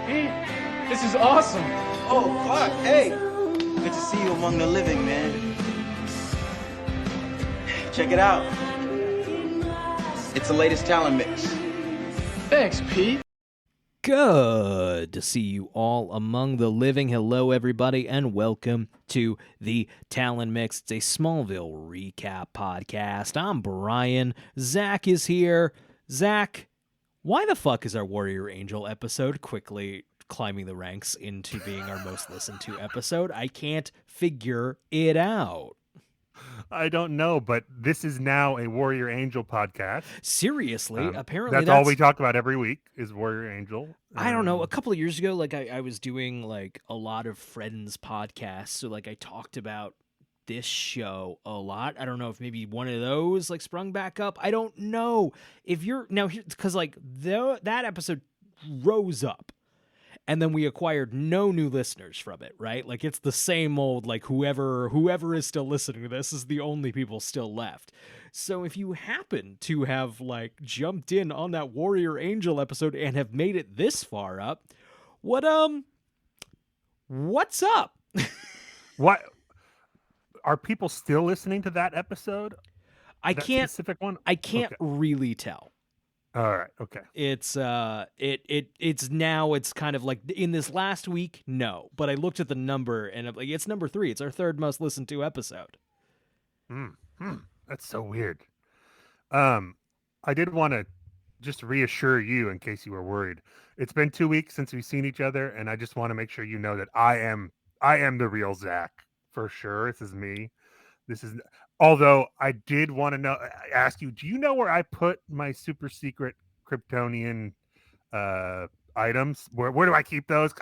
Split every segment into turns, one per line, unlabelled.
Hey, this is awesome.
Oh, Clark, hey. Good to see you among the living, man. Check it out. It's the latest talent mix.
Thanks, Pete.
Good to see you all among the living. Hello, everybody, and welcome to the Talon Mix. It's a Smallville recap podcast. I'm Brian. Zach is here. Zach, why the fuck is our Warrior Angel episode quickly climbing the ranks into being our most listened to episode? I can't figure it out.
I don't know, but this is now a Warrior Angel podcast.
Seriously, apparently
that's all we talk about every week is Warrior Angel.
I don't know. A couple of years ago, like I was doing like a lot of friends podcasts, so like I talked about this show a lot. I don't know if maybe one of those like sprung back up. I don't know if you're now here because like that episode rose up. And then we acquired no new listeners from it, right? Like it's the same old, like whoever is still listening to this is the only people still left. So if you happen to have like jumped in on that Warrior Angel episode and have made it this far up, what's up?
What are people still listening to that episode?
I
that
can't
specific one.
I can't really tell.
All right. Okay.
It's it's now it's kind of like in this last week, no. But I looked at the number and I'm like, it's number 3. It's our third most listened to episode.
That's so weird. I did want to just reassure you in case you were worried. It's been 2 weeks since we've seen each other, and I just want to make sure you know that I am the real Zach for sure. This is me. This is. Although I did want to ask you, do you know where I put my super secret Kryptonian items? Where do I keep those?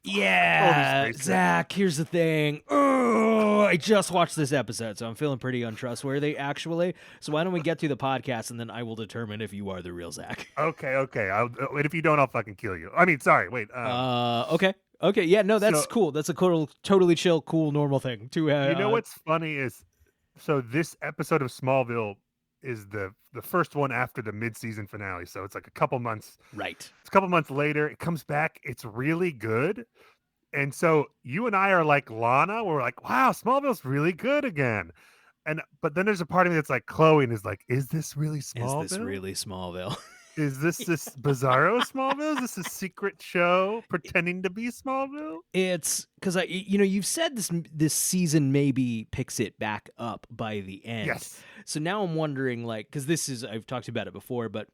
Yeah, Zach, here's the thing. Oh, I just watched this episode, so I'm feeling pretty untrustworthy, actually. So why don't we get through the podcast, and then I will determine if you are the real Zach.
Okay. And if you don't, I'll fucking kill you. I mean, sorry. Wait.
Okay. Yeah, no, that's cool. That's a totally chill, cool, normal thing to have.
You know what's funny is, so this episode of Smallville is the first one after the mid-season finale. So it's like a couple months.
Right.
It's a couple months later. It comes back. It's really good. And so you and I are like Lana. We're like, wow, Smallville's really good again. But then there's a part of me that's like Chloe and is like, is this really Smallville?
Is this really Smallville?
Is this bizarro Smallville? Is this a secret show pretending to be Smallville?
It's because you've said this season maybe picks it back up by the end.
Yes.
So now I'm wondering, like, because I've talked about it before, but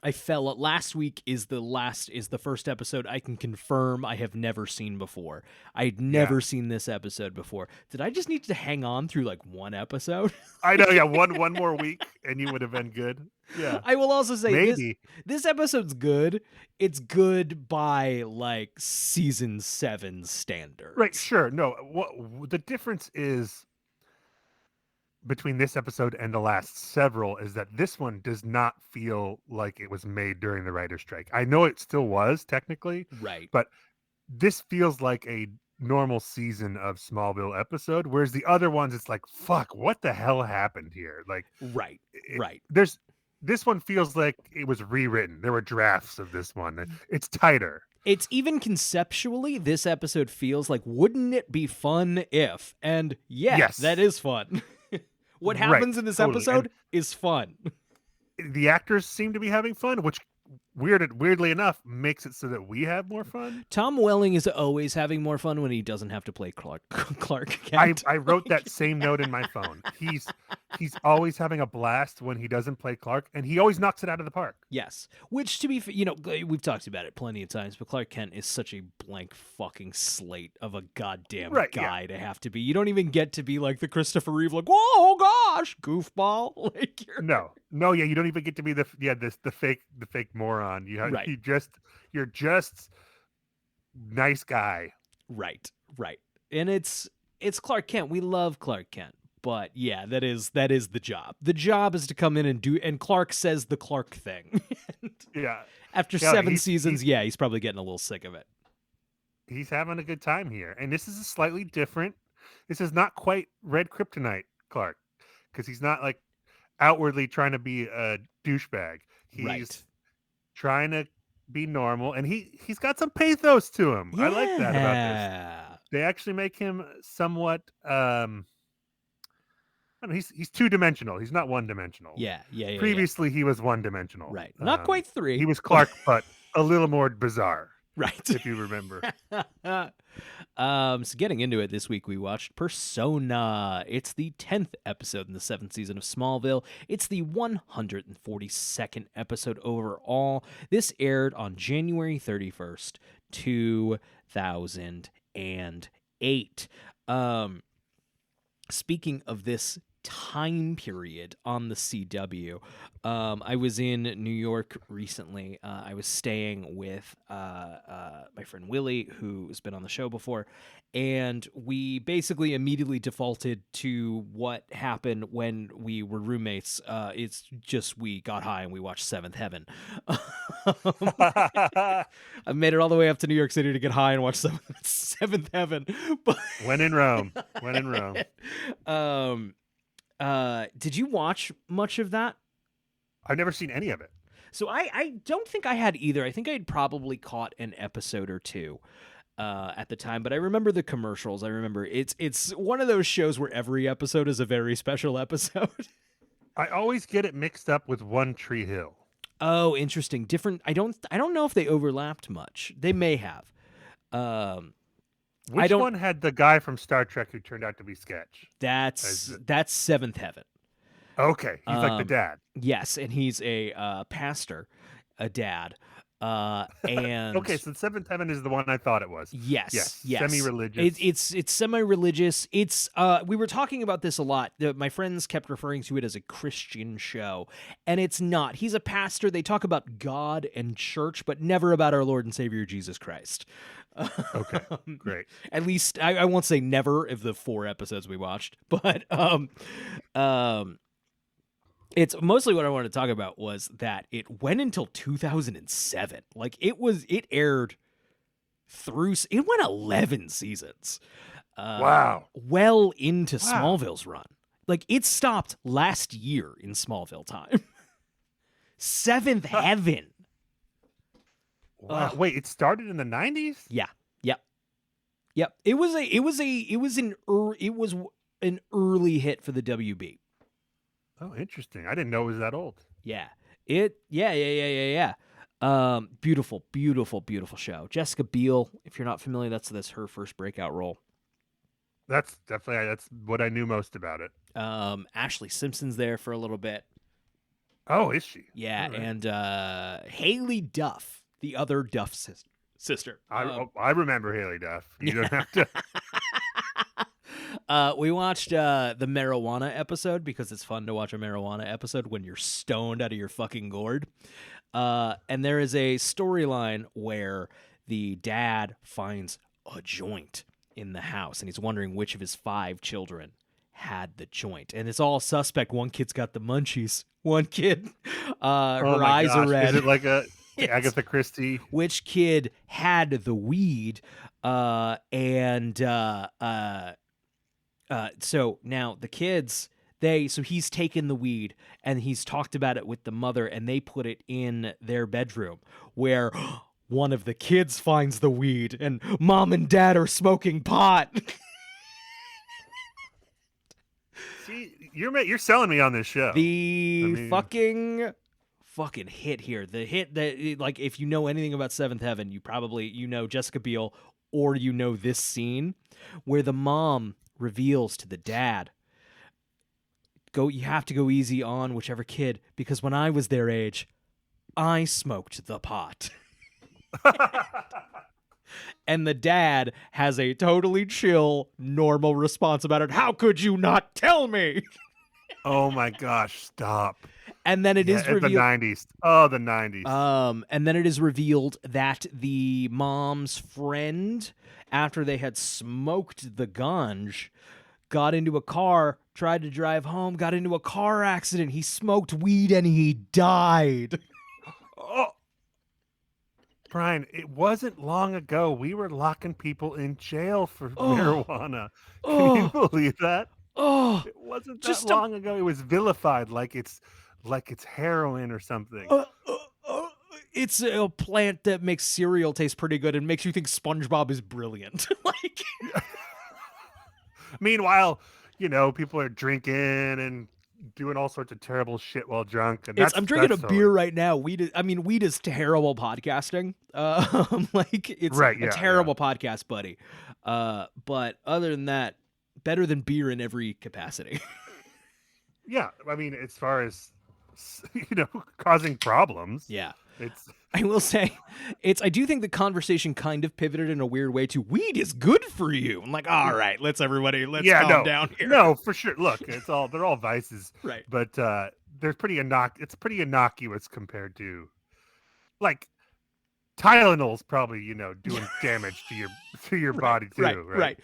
I fell last week is the first episode I can confirm I have never seen before. I'd never seen this episode before. Did I just need to hang on through like one episode?
I know, yeah, one more week and you would have been good. Yeah.
I will also say
maybe
this episode's good. It's good by like season 7 standards.
Right, sure. No, what the difference is between this episode and the last several is that this one does not feel like it was made during the writer's strike. I know it still was technically,
right,
but this feels like a normal season of Smallville episode, whereas the other ones, it's like, fuck, what the hell happened here? Like,
right.
This one feels like it was rewritten. There were drafts of this one. It's tighter.
It's even conceptually, this episode feels like, wouldn't it be fun if? And yes, that is fun. What happens in this episode is fun.
The actors seem to be having fun, which weirdly enough makes it so that we have more fun.
Tom Welling is always having more fun when he doesn't have to play Clark Kent.
I wrote that same note in my phone. He's always having a blast when he doesn't play Clark, and he always knocks it out of the park.
Yes, which to be we've talked about it plenty of times, but Clark Kent is such a blank fucking slate of a goddamn guy to have to be. You don't even get to be like the Christopher Reeve, like, whoa gosh, goofball. Like
yeah, you don't even get to be the fake moron. You're just nice guy.
Right. And it's Clark Kent. We love Clark Kent. But yeah, that is the job. The job is to come in and Clark says the Clark thing. After 7 seasons, he's probably getting a little sick of it.
He's having a good time here. And this is a slightly different. This is not quite Red Kryptonite Clark, because he's not like outwardly trying to be a douchebag. He's trying to be normal, and he's got some pathos to him. I like that about this.
Yeah.
They actually make him somewhat I mean, he's two-dimensional. He's not one-dimensional.
Yeah.
Previously, he was one-dimensional.
Right. Not quite
He
3.
was Clark, but a little more bizarre,
Right.
if you remember.
So getting into it, this week we watched Persona. It's the 10th episode in the 7th season of Smallville. It's the 142nd episode overall. This aired on January 31st, 2008. Speaking of this time period on the CW, I was in New York recently. I was staying with my friend Willie, who's been on the show before, and we basically immediately defaulted to what happened when we were roommates. It's just we got high and we watched Seventh Heaven. I made it all the way up to New York City to get high and watch Seventh Heaven. But
When in Rome. When in Rome.
Did you watch much of that?
I've never seen any of it.
So I don't think I had either. I think I'd probably caught an episode or two at the time, but I remember the commercials. I remember it's one of those shows where every episode is a very special episode.
I always get it mixed up with One Tree Hill.
Oh, interesting. Different. I don't know if they overlapped much. They may have.
Which one had the guy from Star Trek who turned out to be Sketch?
That's Seventh Heaven.
Okay, he's like the dad.
Yes, and he's a pastor, a dad. And
okay, so Seventh Heaven is the one I thought it was.
Yes.
Semi-religious.
It's semi-religious. It's we were talking about this a lot. My friends kept referring to it as a Christian show, and it's not. He's a pastor. They talk about God and church, but never about our Lord and Savior Jesus Christ.
Okay, great.
At least I won't say never of the 4 episodes we watched, but it's mostly what I wanted to talk about was that it went until 2007. Like it aired it went 11 seasons.
Wow.
Well into Smallville's run. Like it stopped last year in Smallville time. Seventh Heaven.
Wow. Wait, it started in the 90s?
Yeah. Yep. It was an early hit for the WB.
Oh, interesting. I didn't know it was that old.
Yeah. Beautiful show. Jessica Biel, if you're not familiar, that's her first breakout role.
That's what I knew most about it.
Ashley Simpson's there for a little bit.
Oh, is she?
Yeah,
right.
and Haley Duff, the other Duff sister.
I remember Haley Duff. You don't have to.
We watched the marijuana episode because it's fun to watch a marijuana episode when you're stoned out of your fucking gourd. And there is a storyline where the dad finds a joint in the house, and he's wondering which of his 5 children had the joint. And it's all suspect. One kid's got the munchies. One kid, her eyes are red.
Is it like a Agatha Christie?
Which kid had the weed? So now the kids, so he's taken the weed and he's talked about it with the mother, and they put it in their bedroom where one of the kids finds the weed and mom and dad are smoking pot.
See, you're selling me on this show.
Fucking hit here. The hit that, like, if you know anything about Seventh Heaven, you know Jessica Biel, or you know this scene where the mom reveals to the dad, you have to go easy on whichever kid, because when I was their age, I smoked the pot. And the dad has a totally chill, normal response about it. How could you not tell me?
Oh my gosh, stop.
And then it is revealed.
The 90s. Oh, the 90s.
And then it is revealed that the mom's friend, after they had smoked the ganj, got into a car, tried to drive home, got into a car accident. He smoked weed and he died.
Oh. Brian, it wasn't long ago we were locking people in jail for marijuana. Can you believe that?
Oh,
it wasn't that long ago. It was vilified like it's heroin or something.
It's a plant that makes cereal taste pretty good and makes you think SpongeBob is brilliant. Like,
Meanwhile, people are drinking and doing all sorts of terrible shit while drunk, and
I'm drinking a beer right now. Weed is terrible podcasting. Like it's
Right,
a
yeah,
terrible podcast, buddy. But other than that, better than beer in every capacity.
Yeah, I mean, as far as causing problems,
Yeah.
it's
I will say, I do think the conversation kind of pivoted in a weird way to weed is good for you. I'm like, all right, let's calm down here.
No, for sure. Look, they're all vices,
Right.
But it's pretty innocuous compared to, like, Tylenol's probably doing damage to your body too.
Right.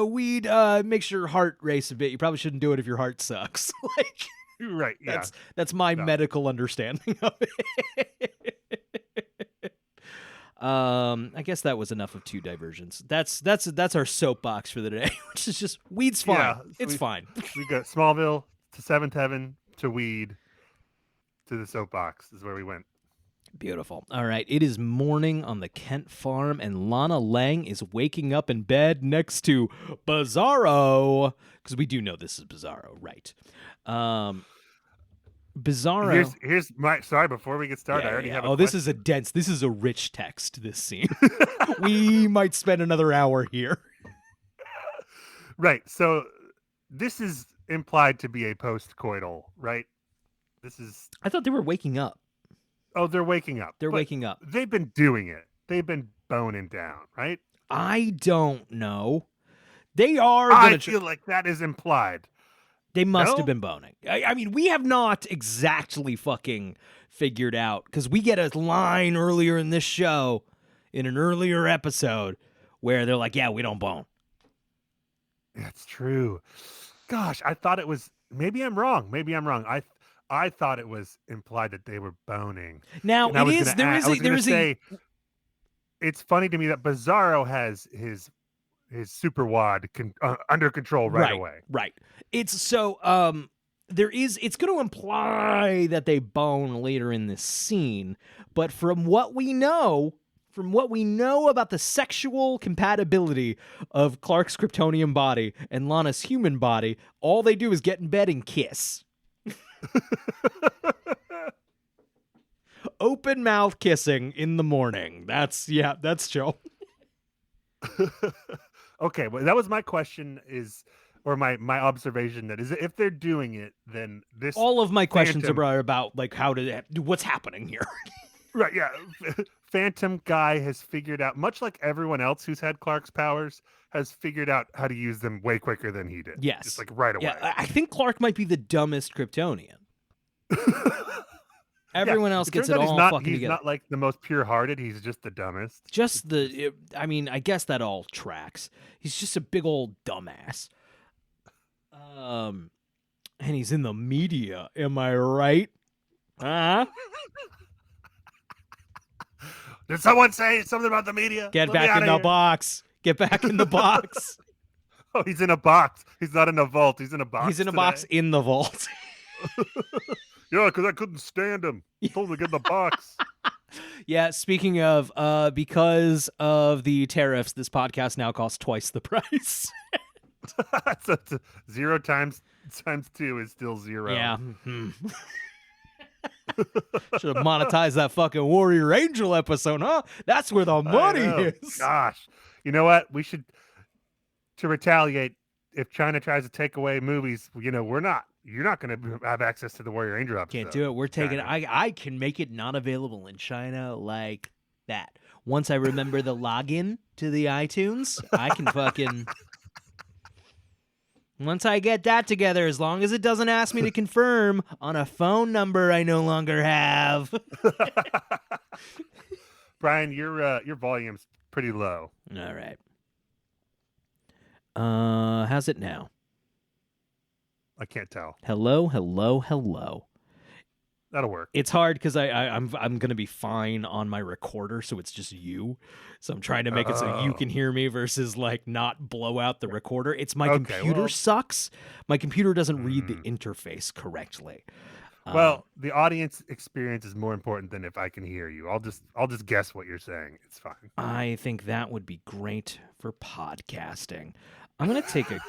Weed makes your heart race a bit. You probably shouldn't do it if your heart sucks. Like,
Right. Yeah.
That's my medical understanding of it. I guess that was enough of two diversions. That's our soapbox for the day, which is just weed's fine.
Yeah,
It's fine.
We got Smallville to Seventh Heaven to weed to the soapbox is where we went.
Beautiful. All right. It is morning on the Kent farm, and Lana Lang is waking up in bed next to Bizarro, because we do know this is Bizarro, right? Bizarro.
Here's my sorry. Before we get started, I already have.
This is a rich text. This scene. We might spend another hour here.
Right. So this is implied to be a post-coital, right?
I thought they were waking up.
Oh, they're waking up.
They're waking up.
They've been doing it. They've been boning down, right?
I don't know. They are.
I feel like that is implied.
They must have been boning. I mean, we have not exactly fucking figured out, because we get a line earlier in this show, in an earlier episode, where they're like, yeah, we don't bone.
That's true. Gosh, I thought it was, maybe I'm wrong. I thought it was implied that they were boning.
Now,
it's funny to me that Bizarro has his super wad under control right away.
Right. It's going to imply that they bone later in this scene, but from what we know about the sexual compatibility of Clark's Kryptonian body and Lana's human body, all they do is get in bed and kiss. Open mouth kissing in the morning. That's chill.
Okay, well, that was my question or my observation, that is, if they're doing it, then this...
All of my questions are about, like, what's happening here.
Right, yeah. Phantom guy has figured out, much like everyone else who's had Clark's powers, has figured out how to use them way quicker than he did.
Yes.
Just, like, right away.
Yeah, I think Clark might be the dumbest Kryptonian. Everyone else gets it all fucking together.
He's not, like, the most pure-hearted. He's just the dumbest.
I guess that all tracks. He's just a big old dumbass. And he's in the media. Am I right?
Did someone say something about the media?
Get back in the box. Get back in the box.
Oh, he's in a box. He's not in a vault. He's in a box.
He's in a box in the vault.
Yeah, because I couldn't stand him. He told me to get in the box.
Yeah, speaking of, because of the tariffs, this podcast now costs twice the price.
So 0 times 2 is still 0.
Yeah. Should have monetized that fucking Warrior Angel episode, huh? That's where the money is.
Gosh. You know what? We should, to retaliate, if China tries to take away movies, you're not going to have access to the Warrior Angel episode.
Can't do it. We're taking it. I can make it not available in China like that. Once I remember the login to the iTunes, I can fucking... Once I get that together, as long as it doesn't ask me to confirm on a phone number I no longer have.
Brian, your volume's pretty low.
All right. How's it now?
I can't tell.
Hello.
That'll work.
It's hard because I'm gonna be fine on my recorder, so it's just you. So I'm trying to make it so you can hear me versus like not blow out the recorder. It's my computer sucks. My computer doesn't read the interface correctly.
Well, the audience experience is more important than if I can hear you. I'll just guess what you're saying. It's fine.
I think that would be great for podcasting. I'm gonna take a.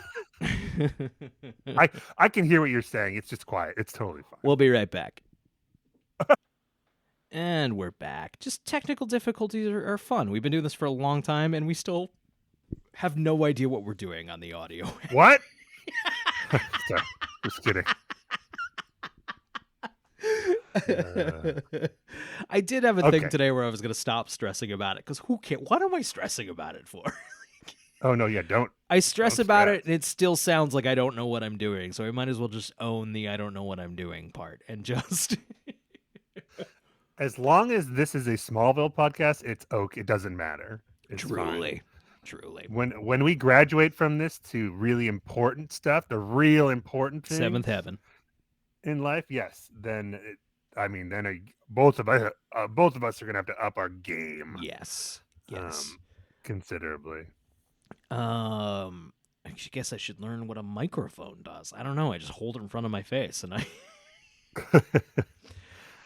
I can hear what you're saying. It's just quiet. It's totally fine.
We'll be right back. And we're back. Just technical difficulties are fun. We've been doing this for a long time, and we still have no idea what we're doing on the audio.
What? Sorry, just kidding.
I did have a thing
Okay.
today where I was going to stop stressing about it because who cares? What am I stressing about it for?
Oh no, yeah, don't.
I stress
Don't
about
stress.
it, and it still sounds like I don't know what I'm doing. So I might as well just own the I don't know what I'm doing part and just.
As long as this is a Smallville podcast, it's okay. It doesn't matter. It's fine.
Truly.
When we graduate from this to really important stuff, the real important things
Seventh heaven.
in life, yes, then both of us are gonna have to up our game.
Yes.
Considerably.
I guess I should learn what a microphone does. I don't know. I just hold it in front of my face, and I.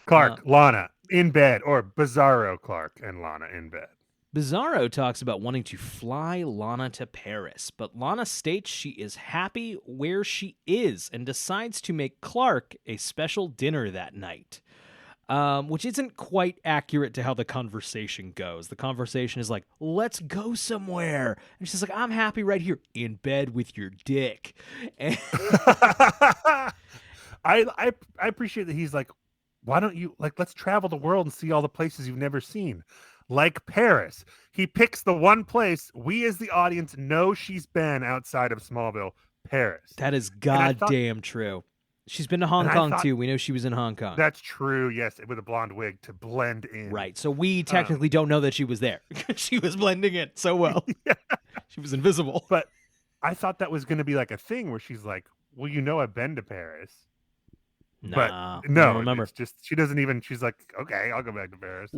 Clark, Lana in bed, or Bizarro Clark and Lana in bed.
Bizarro talks about wanting to fly Lana to Paris, but Lana states she is happy where she is and decides to make Clark a special dinner that night, which isn't quite accurate to how the conversation goes. The conversation is like, let's go somewhere. And she's like, I'm happy right here in bed with your dick. And
I appreciate that he's like, why don't you let's travel the world and see all the places you've never seen, like Paris. He picks the one place we as the audience know she's been outside of Smallville, Paris.
that is goddamn true. She's been to Hong Kong too. We know she was in Hong Kong.
That's true, yes, with a blonde wig to blend in.
Right. So we technically don't know that she was there. She was blending in so well.
Yeah.
She was invisible.
But I thought that was going to be like a thing where she's like, well, I've been to Paris.
Nah,
but no,
remember.
it's just she doesn't even. She's like, okay, I'll go back to Paris.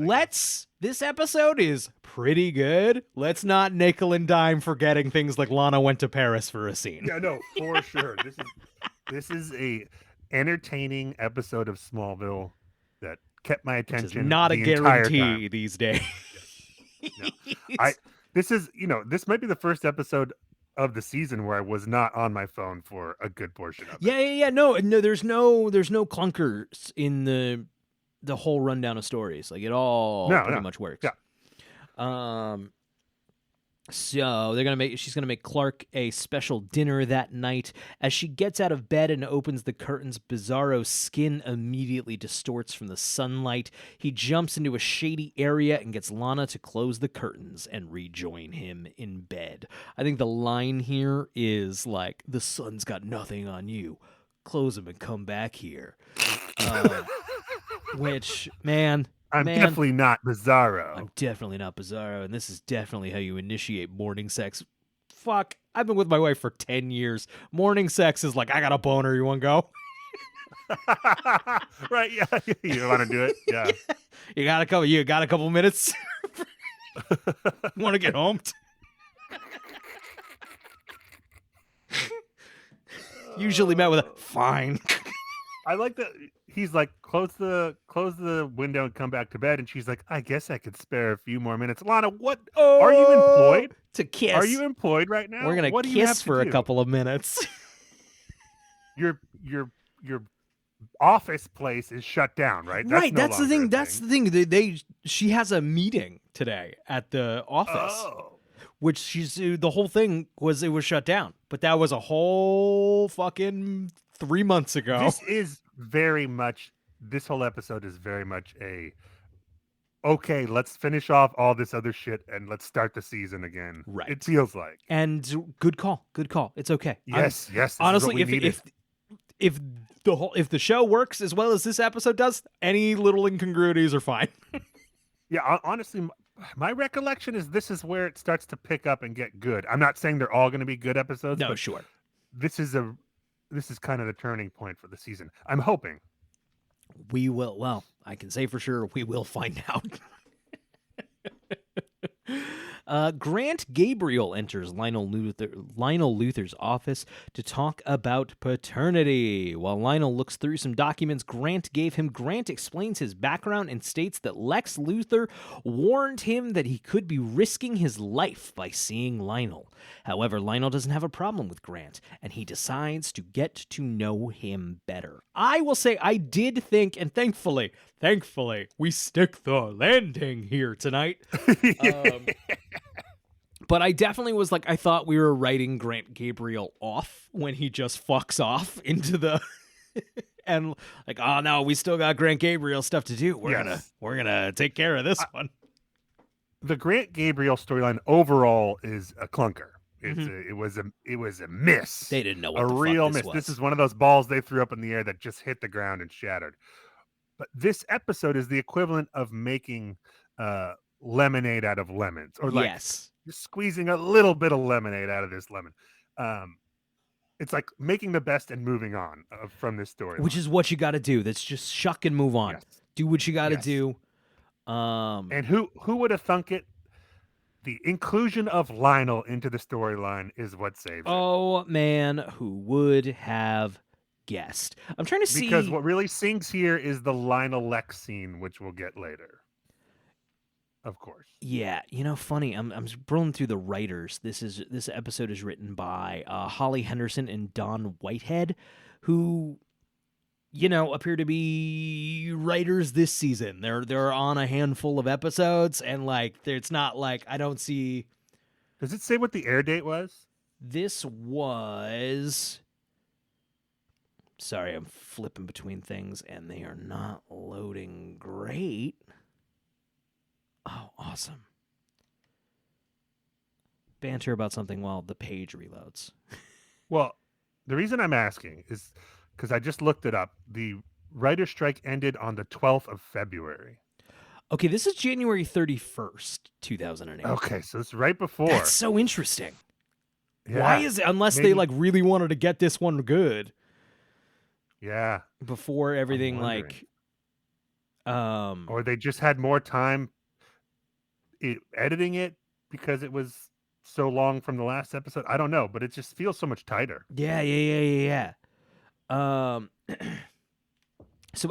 This episode is pretty good. Let's not nickel and dime forgetting things like Lana went to Paris for a scene.
Yeah, no, for sure. This is a entertaining episode of Smallville that kept my attention.
Which is not a guarantee these days.
No. This might be the first episode of the season where I was not on my phone for a good portion of it.
Yeah. No, there's no clunkers in the whole rundown of stories. Like it all pretty much works.
Yeah.
So she's gonna make Clark a special dinner that night. As she gets out of bed and opens the curtains, Bizarro's skin immediately distorts from the sunlight. He jumps into a shady area and gets Lana to close the curtains and rejoin him in bed. I think the line here is like, the sun's got nothing on you. Close them and come back here. Which, man...
I'm definitely not Bizarro.
I'm definitely not Bizarro, and this is definitely how you initiate morning sex. Fuck, I've been with my wife for 10 years. Morning sex is like, I got a boner, you want to go?
Right, yeah. You want to do it? Yeah.
You got a couple minutes? Want to get home? Usually met with a, fine.
I like that he's like, close the window and come back to bed, and she's like, I guess I could spare a few more minutes. Lana, what are you employed?
To kiss.
Are you employed right now?
We're gonna kiss for a couple of minutes.
Your office place is shut down, right?
That's the thing. That's the thing. She has a meeting today at the office.
Oh.
Which the whole thing was, it was shut down, but that was a whole fucking 3 months ago.
This whole episode is very much okay, let's finish off all this other shit and let's start the season again.
Right.
It feels like.
And good call. It's okay.
Yes.
Honestly, if the show works as well as this episode does, any little incongruities are fine.
Yeah, honestly, my recollection is this is where it starts to pick up and get good. I'm not saying they're all going to be good episodes.
No,
but
sure.
This is kind of the turning point for the season. I'm hoping.
We will. Well, I can say for sure we will find out. Grant Gabriel enters Lionel Luther's office to talk about paternity. While Lionel looks through some documents Grant gave him, Grant explains his background and states that Lex Luthor warned him that he could be risking his life by seeing Lionel. However, Lionel doesn't have a problem with Grant, and he decides to get to know him better. I will say I did think, and thankfully, we stick the landing here tonight. But I definitely was like, I thought we were writing Grant Gabriel off when he just fucks off into the and like, oh no, we still got Grant Gabriel stuff to do. We're gonna take care of this one.
The Grant Gabriel storyline overall is a clunker. It was a miss.
They didn't know what
a
the
real
fuck this
miss.
was.
This is one of those balls they threw up in the air that just hit the ground and shattered. But this episode is the equivalent of making lemonade out of lemons, or like
yes.
just squeezing a little bit of lemonade out of this lemon. It's like making the best and moving on from this story,
which is what you got to do. That's just shuck and move on.
Yes.
Do what you got to
Yes.
do.
And who would have thunk it? The inclusion of Lionel into the storyline is what saves it.
Oh man, who would have guessed? I'm trying to see,
because what really sinks here is the Lionel Lex scene, which we'll get later. Of course.
Yeah, funny. I'm scrolling through the writers. This episode is written by Holly Henderson and Don Whitehead, who appear to be writers this season. They're on a handful of episodes, and like it's not like I don't see.
Does it say what the air date was?
This was. Sorry, I'm flipping between things, and they are not loading great. Oh, awesome. Banter about something while the page reloads.
Well, the reason I'm asking is because I just looked it up. The writer's strike ended on the 12th of February.
Okay, this is January 31st, 2008.
Okay, so it's right before.
That's so interesting.
Yeah,
why is it, unless
maybe,
they like really wanted to get this one good.
Yeah.
Before everything like
or they just had more time editing it because it was so long from the last episode. I don't know, but it just feels so much tighter.
Yeah. So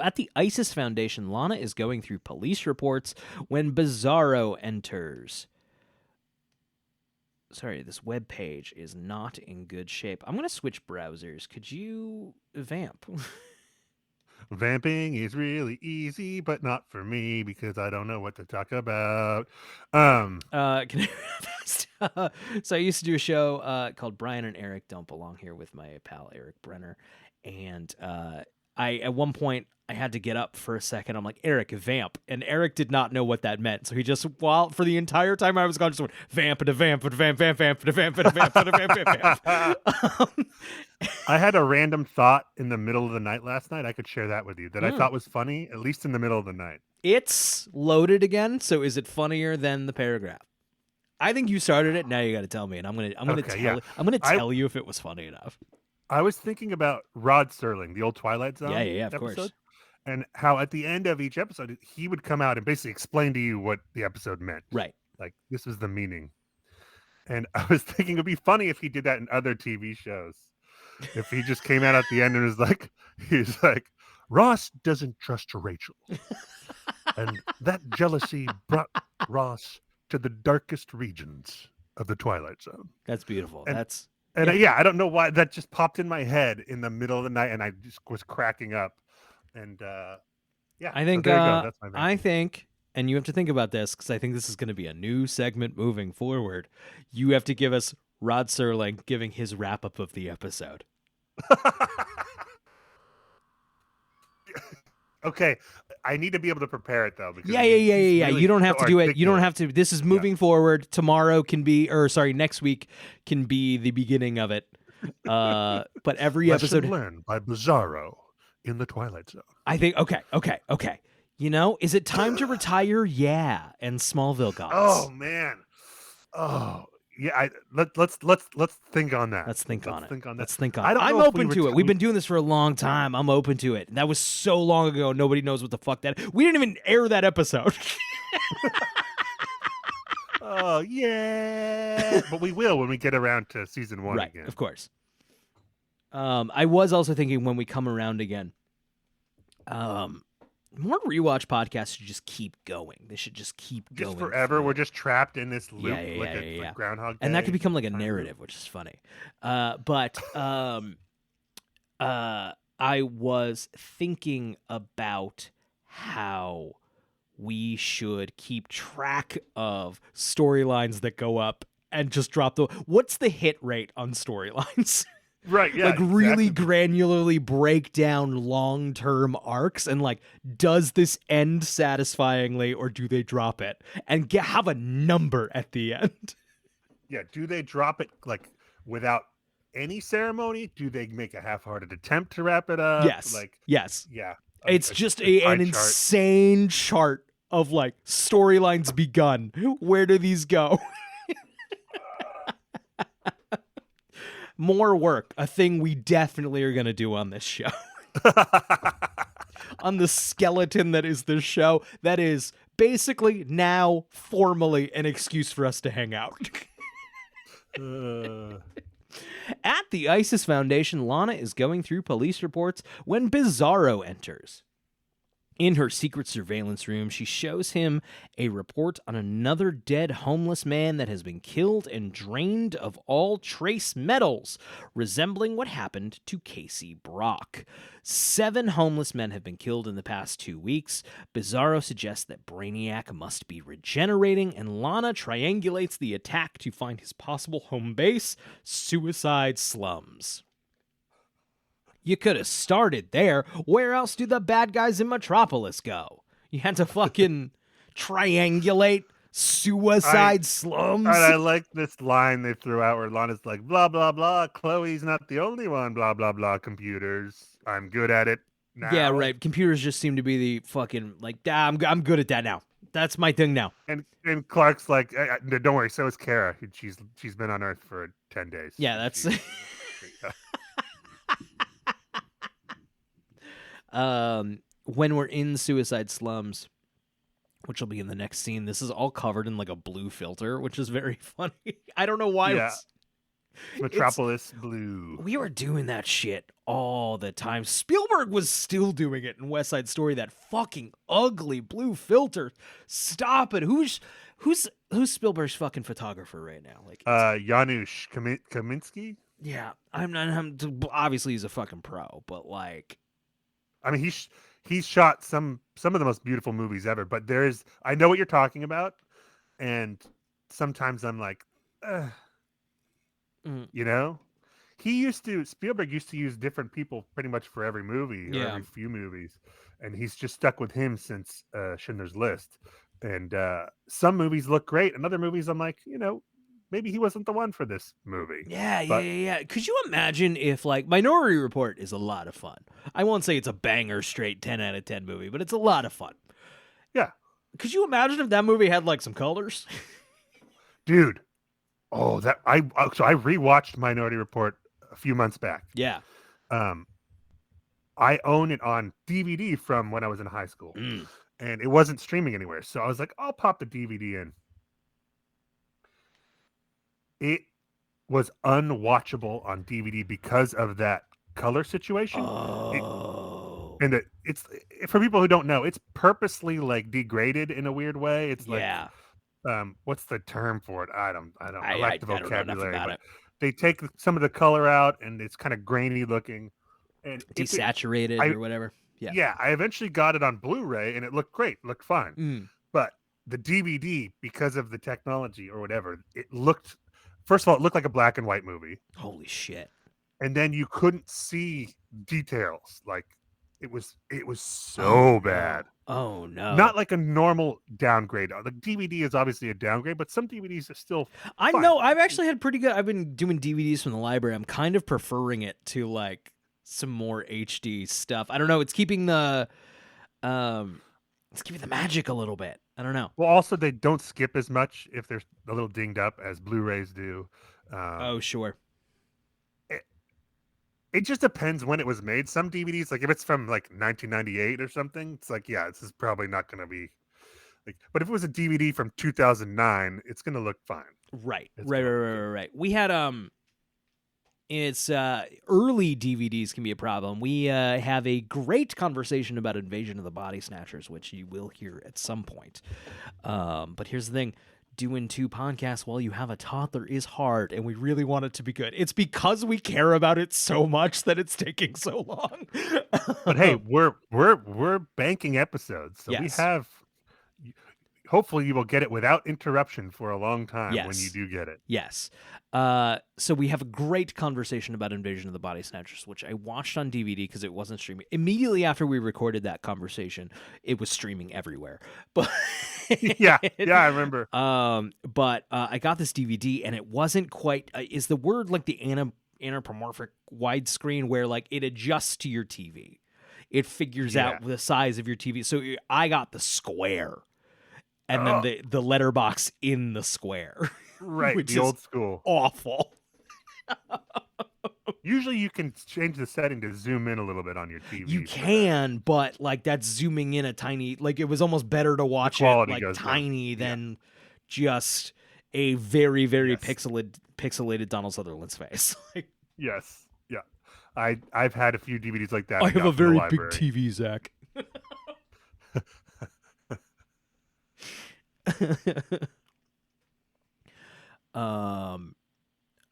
at the ISIS Foundation, Lana is going through police reports when Bizarro enters. Sorry, this web page is not in good shape. I'm going to switch browsers. Could you vamp?
Vamping is really easy, but not for me because I don't know what to talk about.
Can I so I used to do a show called Brian and Eric Don't Belong Here with my pal Eric Brenner, and I at one point I had to get up for a second. I'm like, Eric, vamp, and Eric did not know what that meant, so he just for the entire time I was gone, just went vamp and vamp and vamp, vamp, vamp and vamp and vamp and vamp, vamp, vamp.
I had a random thought in the middle of the night last night. I could share that with you that I thought was funny, at least in the middle of the night.
It's loaded again, so is it funnier than the paragraph? I think you started it. Now you got to tell me, and I'm gonna tell you if it was funny enough.
I was thinking about Rod Serling, the old Twilight Zone.
Yeah, of
episode,
course.
And how at the end of each episode, he would come out and basically explain to you what the episode meant.
Right.
Like, this is the meaning. And I was thinking it'd be funny if he did that in other TV shows. If he just came out at the end and was like, Ross doesn't trust Rachel. And that jealousy brought Ross to the darkest regions of the Twilight Zone.
That's beautiful.
I don't know why that just popped in my head in the middle of the night, and I just was cracking up. And
I think
so there you go. That's my thing.
I think, and you have to think about this because I think this is going to be a new segment moving forward. You have to give us Rod Serling giving his wrap up of the episode.
Okay, I need to be able to prepare it though. Because
Yeah.
really
You don't have to do it. You don't
articulate.
have to. This is moving forward. Tomorrow can be, next week can be the beginning of it. But every
Lesson
episode
learned by Bizarro in the Twilight Zone.
I think okay. Is it time to retire? Yeah, and Smallville Gods.
Oh man. Oh yeah. Let's think on that.
Let's think on it.
Think on that.
Let's think on
I
it.
don't
I'm
know if
open
we
to it. We've been doing this for a long time. I'm open to it. That was so long ago. Nobody knows what the fuck that. We didn't even air that episode.
Oh yeah, but we will when we get around to season 1
Right,
again.
of course. I was also thinking when we come around again, more rewatch podcasts should just keep going. They should just keep
Just
going
forever, we're
through.
just trapped in this loop,
Yeah.
like Groundhog Day.
And that could become like a
time
narrative,
loop.
which is funny. I was thinking about how we should keep track of storylines that go up and just drop what's the hit rate on storylines?
Right, yeah,
Like really
exactly.
granularly break down long-term arcs and like, does this end satisfyingly or do they drop it? And have a number at the end.
Yeah, do they drop it like without any ceremony? Do they make a half-hearted attempt to wrap it up?
Yes.
Like,
Yes.
yeah,
It's just
a pie
an
chart.
insane chart of like storylines begun. Where do these go? More work, a thing we definitely are going to do on this show. On the skeleton that is this show, that is basically now formally an excuse for us to hang out. At the ISIS Foundation, Lana is going through police reports when Bizarro enters. In her secret surveillance room, she shows him a report on another dead homeless man that has been killed and drained of all trace metals, resembling what happened to Casey Brock. 7 homeless men have been killed in the past 2 weeks. Bizarro suggests that Brainiac must be regenerating, and Lana triangulates the attack to find his possible home base, Suicide Slums. You could have started there. Where else do the bad guys in Metropolis go? You had to fucking triangulate Suicide Slums.
And I like this line they threw out where Lana's like, blah, blah, blah. Chloe's not the only one, blah, blah, blah. Computers. I'm good at it now.
Yeah, right. Computers just seem to be the fucking, like, I'm good at that now. That's my thing now.
And Clark's like, don't worry, so is Kara. She's been on Earth for 10 days.
Yeah, that's... When we're in Suicide Slums, which will be in the next scene, this is all covered in like a blue filter, which is very funny. I don't know why.
Yeah. Metropolis blue.
We were doing that shit all the time. Spielberg was still doing it in West Side Story. That fucking ugly blue filter. Stop it. Who's Spielberg's fucking photographer right now? Like,
Janusz Kaminski.
Yeah, I'm obviously he's a fucking pro, but like,
I mean, he's shot some of the most beautiful movies ever. But I know what you're talking about, and sometimes I'm like, you know, Spielberg used to use different people pretty much for every movie or every few movies, and he's just stuck with him since Schindler's List. And some movies look great, and other movies I'm like, maybe he wasn't the one for this movie.
Yeah. Could you imagine if, like, Minority Report is a lot of fun. I won't say it's a banger straight 10 out of 10 movie, but it's a lot of fun.
Yeah.
Could you imagine if that movie had, like, some colors?
Dude. Oh, so I rewatched Minority Report a few months back.
Yeah.
I own it on DVD from when I was in high school. And it wasn't streaming anywhere. So I was like, I'll pop the DVD in. It was unwatchable on DVD because of that color situation.
Oh.
And it's for people who don't know, it's purposely like degraded in a weird way. It's like, what's the term for it? I don't I like the vocabulary, but they take some of the color out and it's kind of grainy looking and
desaturated or whatever.
Yeah, I eventually got it on Blu-ray and it looked great, looked fine. But the DVD, because of the technology or whatever, first of all, it looked like a black and white movie.
Holy shit.
And then you couldn't see details. Like it was so bad.
Oh no.
Not like a normal downgrade. The DVD is obviously a downgrade, but some DVDs are still fun.
I've actually had pretty good. I've been doing DVDs from the library. I'm kind of preferring it to like some more HD stuff. I don't know. It's keeping the magic a little bit. I don't know.
Well, also they don't skip as much if they're a little dinged up as Blu-rays do.
Oh, sure.
It just depends when it was made. Some DVDs, like if it's from like 1998 or something, it's like, yeah, this is probably not going to be Like, but if it was a DVD from 2009, it's gonna look fine.
Right.
It's
Right.
gonna
Right.
look
Right.
good.
Right. We had it's early DVDs can be a problem. We have a great conversation about Invasion of the Body Snatchers, which you will hear at some point. But here's the thing. Doing 2 podcasts while you have a toddler is hard, and we really want it to be good. It's because we care about it so much that it's taking so long.
But hey, we're banking episodes, so we
Yes.
have. Hopefully, you will get it without interruption for a long time when you
Yes.
do get it.
Yes. So we have a great conversation about Invasion of the Body Snatchers, which I watched on DVD because it wasn't streaming. Immediately after we recorded that conversation, it was streaming everywhere. But
Yeah, I remember.
But I got this DVD and it wasn't quite. Is the word like the anthropomorphic widescreen where like it adjusts to your TV? It figures out the size of your TV. So I got the square. And then the letterbox in the square.
Right,
which
the
is
old school.
Awful.
Usually you can change the setting to zoom in a little bit on your TV.
You can, but like that's zooming in a tiny, like it was almost better to watch it
quality
like
goes down.
tiny than just a very, very
Yes.
pixelated Donald Sutherland's face. Like,
Yes, yeah. I've had a few DVDs like that.
I
I
have
got
a
from the
very big
library.
TV, Zach.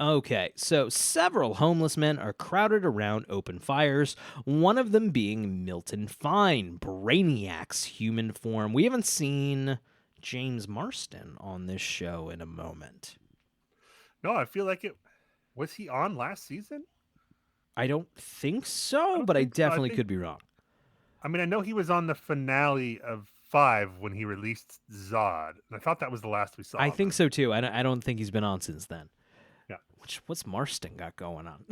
Okay, so several homeless men are crowded around open fires, one of them being Milton Fine, Brainiac's human form. We haven't seen James Marsden on this show in a moment.
No, I feel like it. Was he on last season?
I don't think so,
don't
but I
think so. I
definitely
think-
could be wrong.
I mean, I know he was on the finale of 5 when he released Zod, and I thought that was the last we saw.
I
of
think
him.
so too. I don't think he's been on since then.
Yeah.
What's Marston got going on?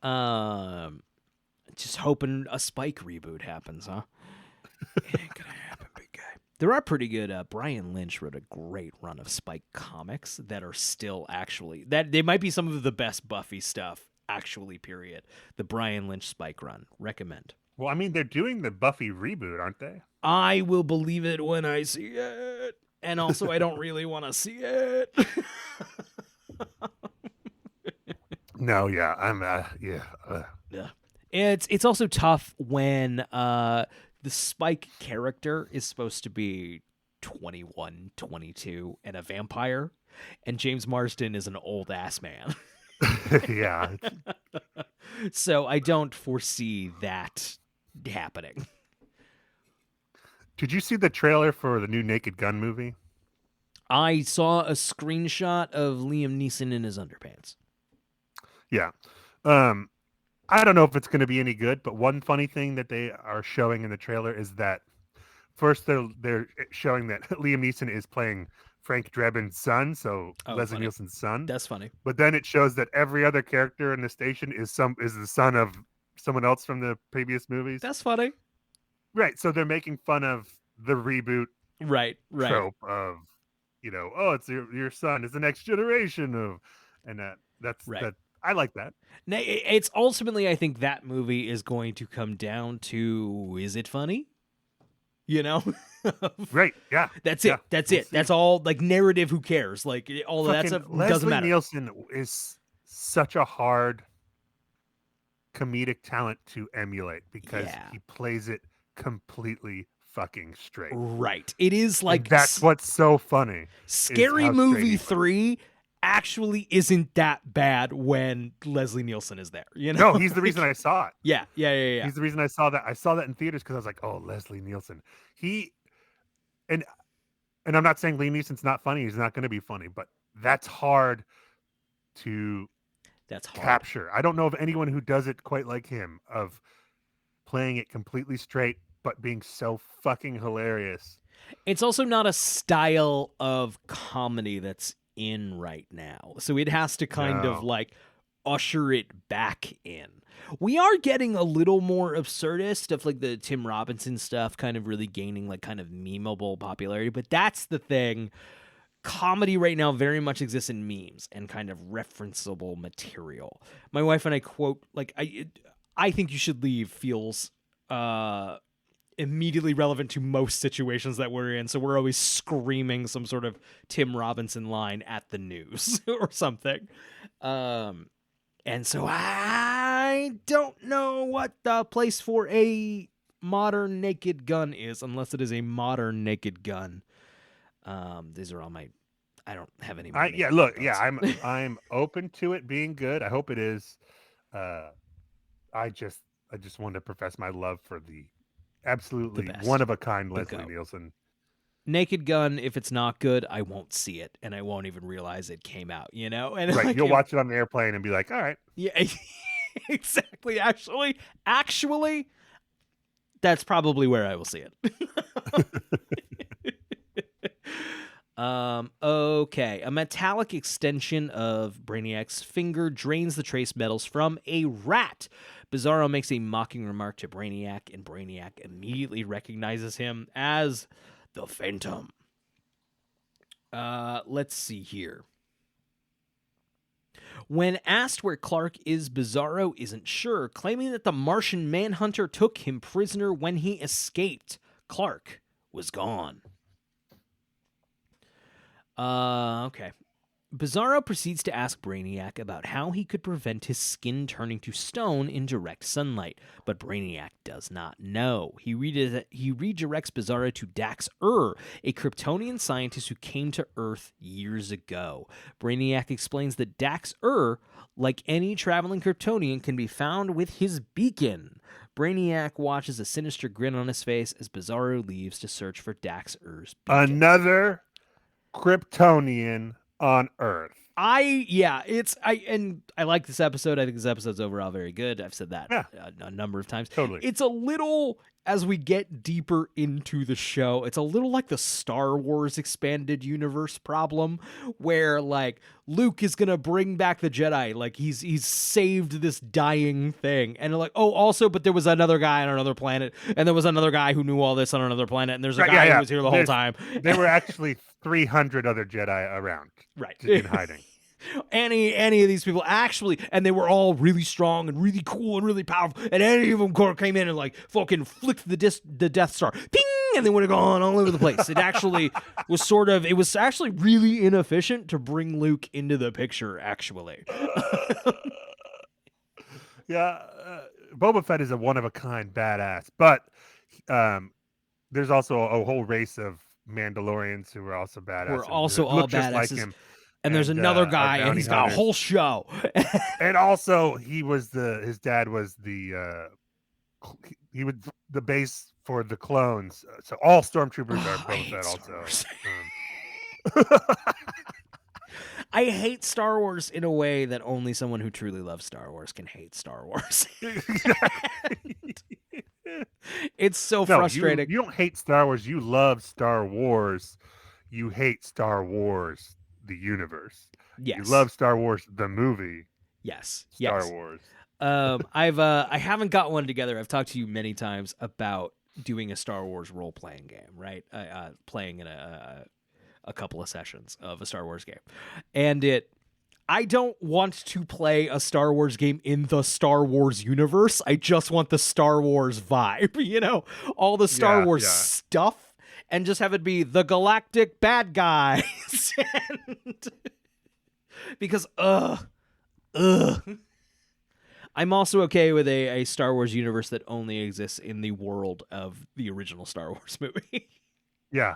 Nah.
Just hoping a Spike reboot happens, huh? It ain't gonna happen, big guy. There are pretty good. Brian Lynch wrote a great run of Spike comics that are still actually that they might be some of the best Buffy stuff. Actually, period. The Brian Lynch Spike run. Recommend.
Well, I mean, they're doing the Buffy reboot, aren't they?
I will believe it when I see it. And also, I don't really want to see it.
No, yeah, I'm.
Yeah. It's also tough when the Spike character is supposed to be 21, 22 and a vampire, and James Marsden is an old ass man.
Yeah.
So I don't foresee that happening.
Did you see the trailer for the new Naked Gun movie?
I saw a screenshot of Liam Neeson in his underpants.
Yeah. I don't know if it's going to be any good, but one funny thing that they are showing in the trailer is that first they're showing that Liam Neeson is playing Frank Drebin's son, so Leslie
funny.
Nielsen's son.
That's funny.
But then it shows that every other character in the station is the son of someone else from the previous movies.
That's funny.
Right. So they're making fun of the reboot
Right.
trope of, oh, it's your son is the next generation of, and that's
Right.
that. I like that.
Now, it's ultimately, I think that movie is going to come down to, is it funny?
Right. Yeah.
That's
Yeah,
it. That's
we'll
it.
see.
That's all. Like narrative. Who cares? Like all of that
Fucking
stuff
Leslie
doesn't matter.
Nielsen is such a hard comedic talent to emulate because
Yeah.
he plays it completely fucking straight.
Right. It is like
And that's what's so funny.
Scary
how straight
Movie
he plays.
3 actually isn't that bad when Leslie Nielsen is there. No,
No, he's the reason I saw it.
Yeah.
He's the reason I saw that. I saw that in theaters because I was like, "Oh, Leslie Nielsen." And I'm not saying Liam Neeson's not funny. He's not going to be funny, but that's hard to
That's hard.
capture. I don't know of anyone who does it quite like him, of playing it completely straight but being so fucking hilarious.
It's also not a style of comedy that's in right now. So it has to kind of
No.
like usher it back in. We are getting a little more absurdist stuff, like the Tim Robinson stuff kind of really gaining like kind of memeable popularity, but that's the thing. Comedy right now very much exists in memes and kind of referenceable material. My wife and I quote like I think you should leave feels immediately relevant to most situations that we're in. So we're always screaming some sort of Tim Robinson line at the news or something. And so I don't know what the place for a modern naked gun is, unless it is a modern naked gun. These are all my. I don't have any.
Yeah, look, yeah, I'm open to it being good. I hope it is. I just wanted to profess my love for the absolutely one of a kind Leslie Nielsen.
Naked Gun, if it's not good, I won't see it, and I won't even realize it came out, you know? And
right,
like,
you'll watch it on the airplane and be like, all right.
Yeah, exactly. Actually, that's probably where I will see it. Okay. A metallic extension of Brainiac's finger drains the trace metals from a rat. Bizarro makes a mocking remark to Brainiac, and Brainiac immediately recognizes him as the Phantom. Let's see here. When asked where Clark is, Bizarro isn't sure, claiming that the Martian Manhunter took him prisoner when he escaped. Clark was gone. Okay. Bizarro proceeds to ask Brainiac about how he could prevent his skin turning to stone in direct sunlight, but Brainiac does not know. He redirects Bizarro to Dax a Kryptonian scientist who came to Earth years ago. Brainiac explains that Dax like any traveling Kryptonian, can be found with his beacon. Brainiac watches a sinister grin on his face as Bizarro leaves to search for Dax beacon.
Another Kryptonian on Earth.
I like this episode. I think this episode's overall very good. I've said that a number of times.
Totally.
It's a little, as we get deeper into the show, it's a little like the Star Wars expanded universe problem, where like Luke is gonna bring back the Jedi, like he's saved this dying thing, and like, oh, also, but there was another guy on another planet, and there was another guy who knew all this on another planet, and there's a guy who was here the whole time.
There were actually 300 other Jedi around,
right,
in hiding.
Any of these people actually, and they were all really strong and really cool and really powerful, and any of them came in and like fucking flicked the Death Star, ping, and they would have gone all over the place. It actually was actually really inefficient to bring Luke into the picture, actually.
Boba Fett is a one-of-a-kind badass, but there's also a whole race of Mandalorians who are also badass.
We're also all badasses.
Like him.
And there's another guy, and he's got a whole show.
And also, his dad was the base for the clones. So all stormtroopers are Boba Fett also.
I hate Star Wars in a way that only someone who truly loves Star Wars can hate Star Wars. It's so frustrating.
You don't hate Star Wars. You love Star Wars. You hate Star Wars, the universe.
Yes.
You love Star Wars, the movie.
Yes.
Star Wars.
I haven't got one together. I've talked to you many times about doing a Star Wars role-playing game, right? Playing in a couple of sessions of a Star Wars game. And I don't want to play a Star Wars game in the Star Wars universe. I just want the Star Wars vibe, you know? All the Star Wars stuff, and just have it be the galactic bad guys. Because, I'm also okay with a Star Wars universe that only exists in the world of the original Star Wars movie.
Yeah.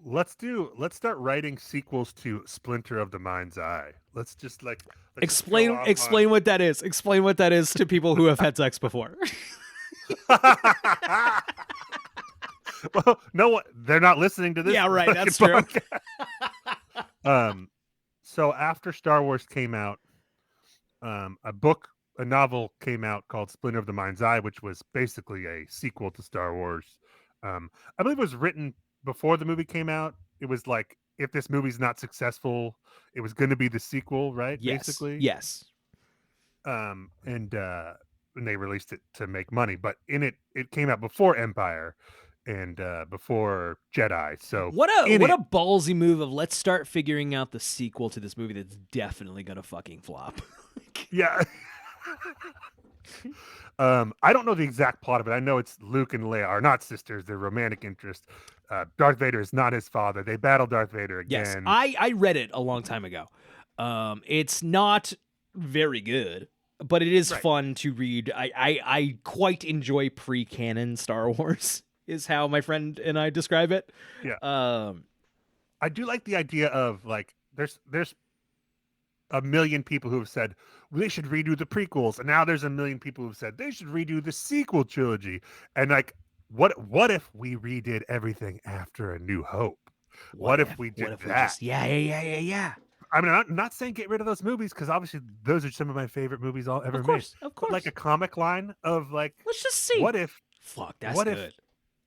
Let's start writing sequels to Splinter of the Mind's Eye. Let's
explain what that is. Explain what that is to people who have had sex before.
Well, no, they're not listening to this.
Yeah, right. That's true.
So after Star Wars came out, a novel came out called Splinter of the Mind's Eye, which was basically a sequel to Star Wars. I believe it was written before the movie came out. It was like, if this movie's not successful, it was going to be the sequel, right?
Yes.
Basically.
Yes.
And they released it to make money, but in it came out before Empire and before Jedi. So
what a ballsy move of, let's start figuring out the sequel to this movie that's definitely gonna fucking flop.
Yeah. I don't know the exact plot of it. I know it's Luke and Leia are not sisters; they're romantic interest. Darth Vader is not his father. They battle Darth Vader
Yes,
again.
I read it a long time ago. It's not very good, but it is
Right.
fun to read. I quite enjoy pre-canon Star Wars, is how my friend and I describe it.
Yeah. I do like the idea of like there's a million people who have said they should redo the prequels, and now there's a million people who've said they should redo the sequel trilogy. And like, what if we redid everything after A New Hope? What if we did that?
Yeah.
I mean, I'm not saying get rid of those movies because obviously those are some of my favorite movies all ever
Of
made.
course.
But like a comic line of like,
Let's just see.
what if
That's
what
good.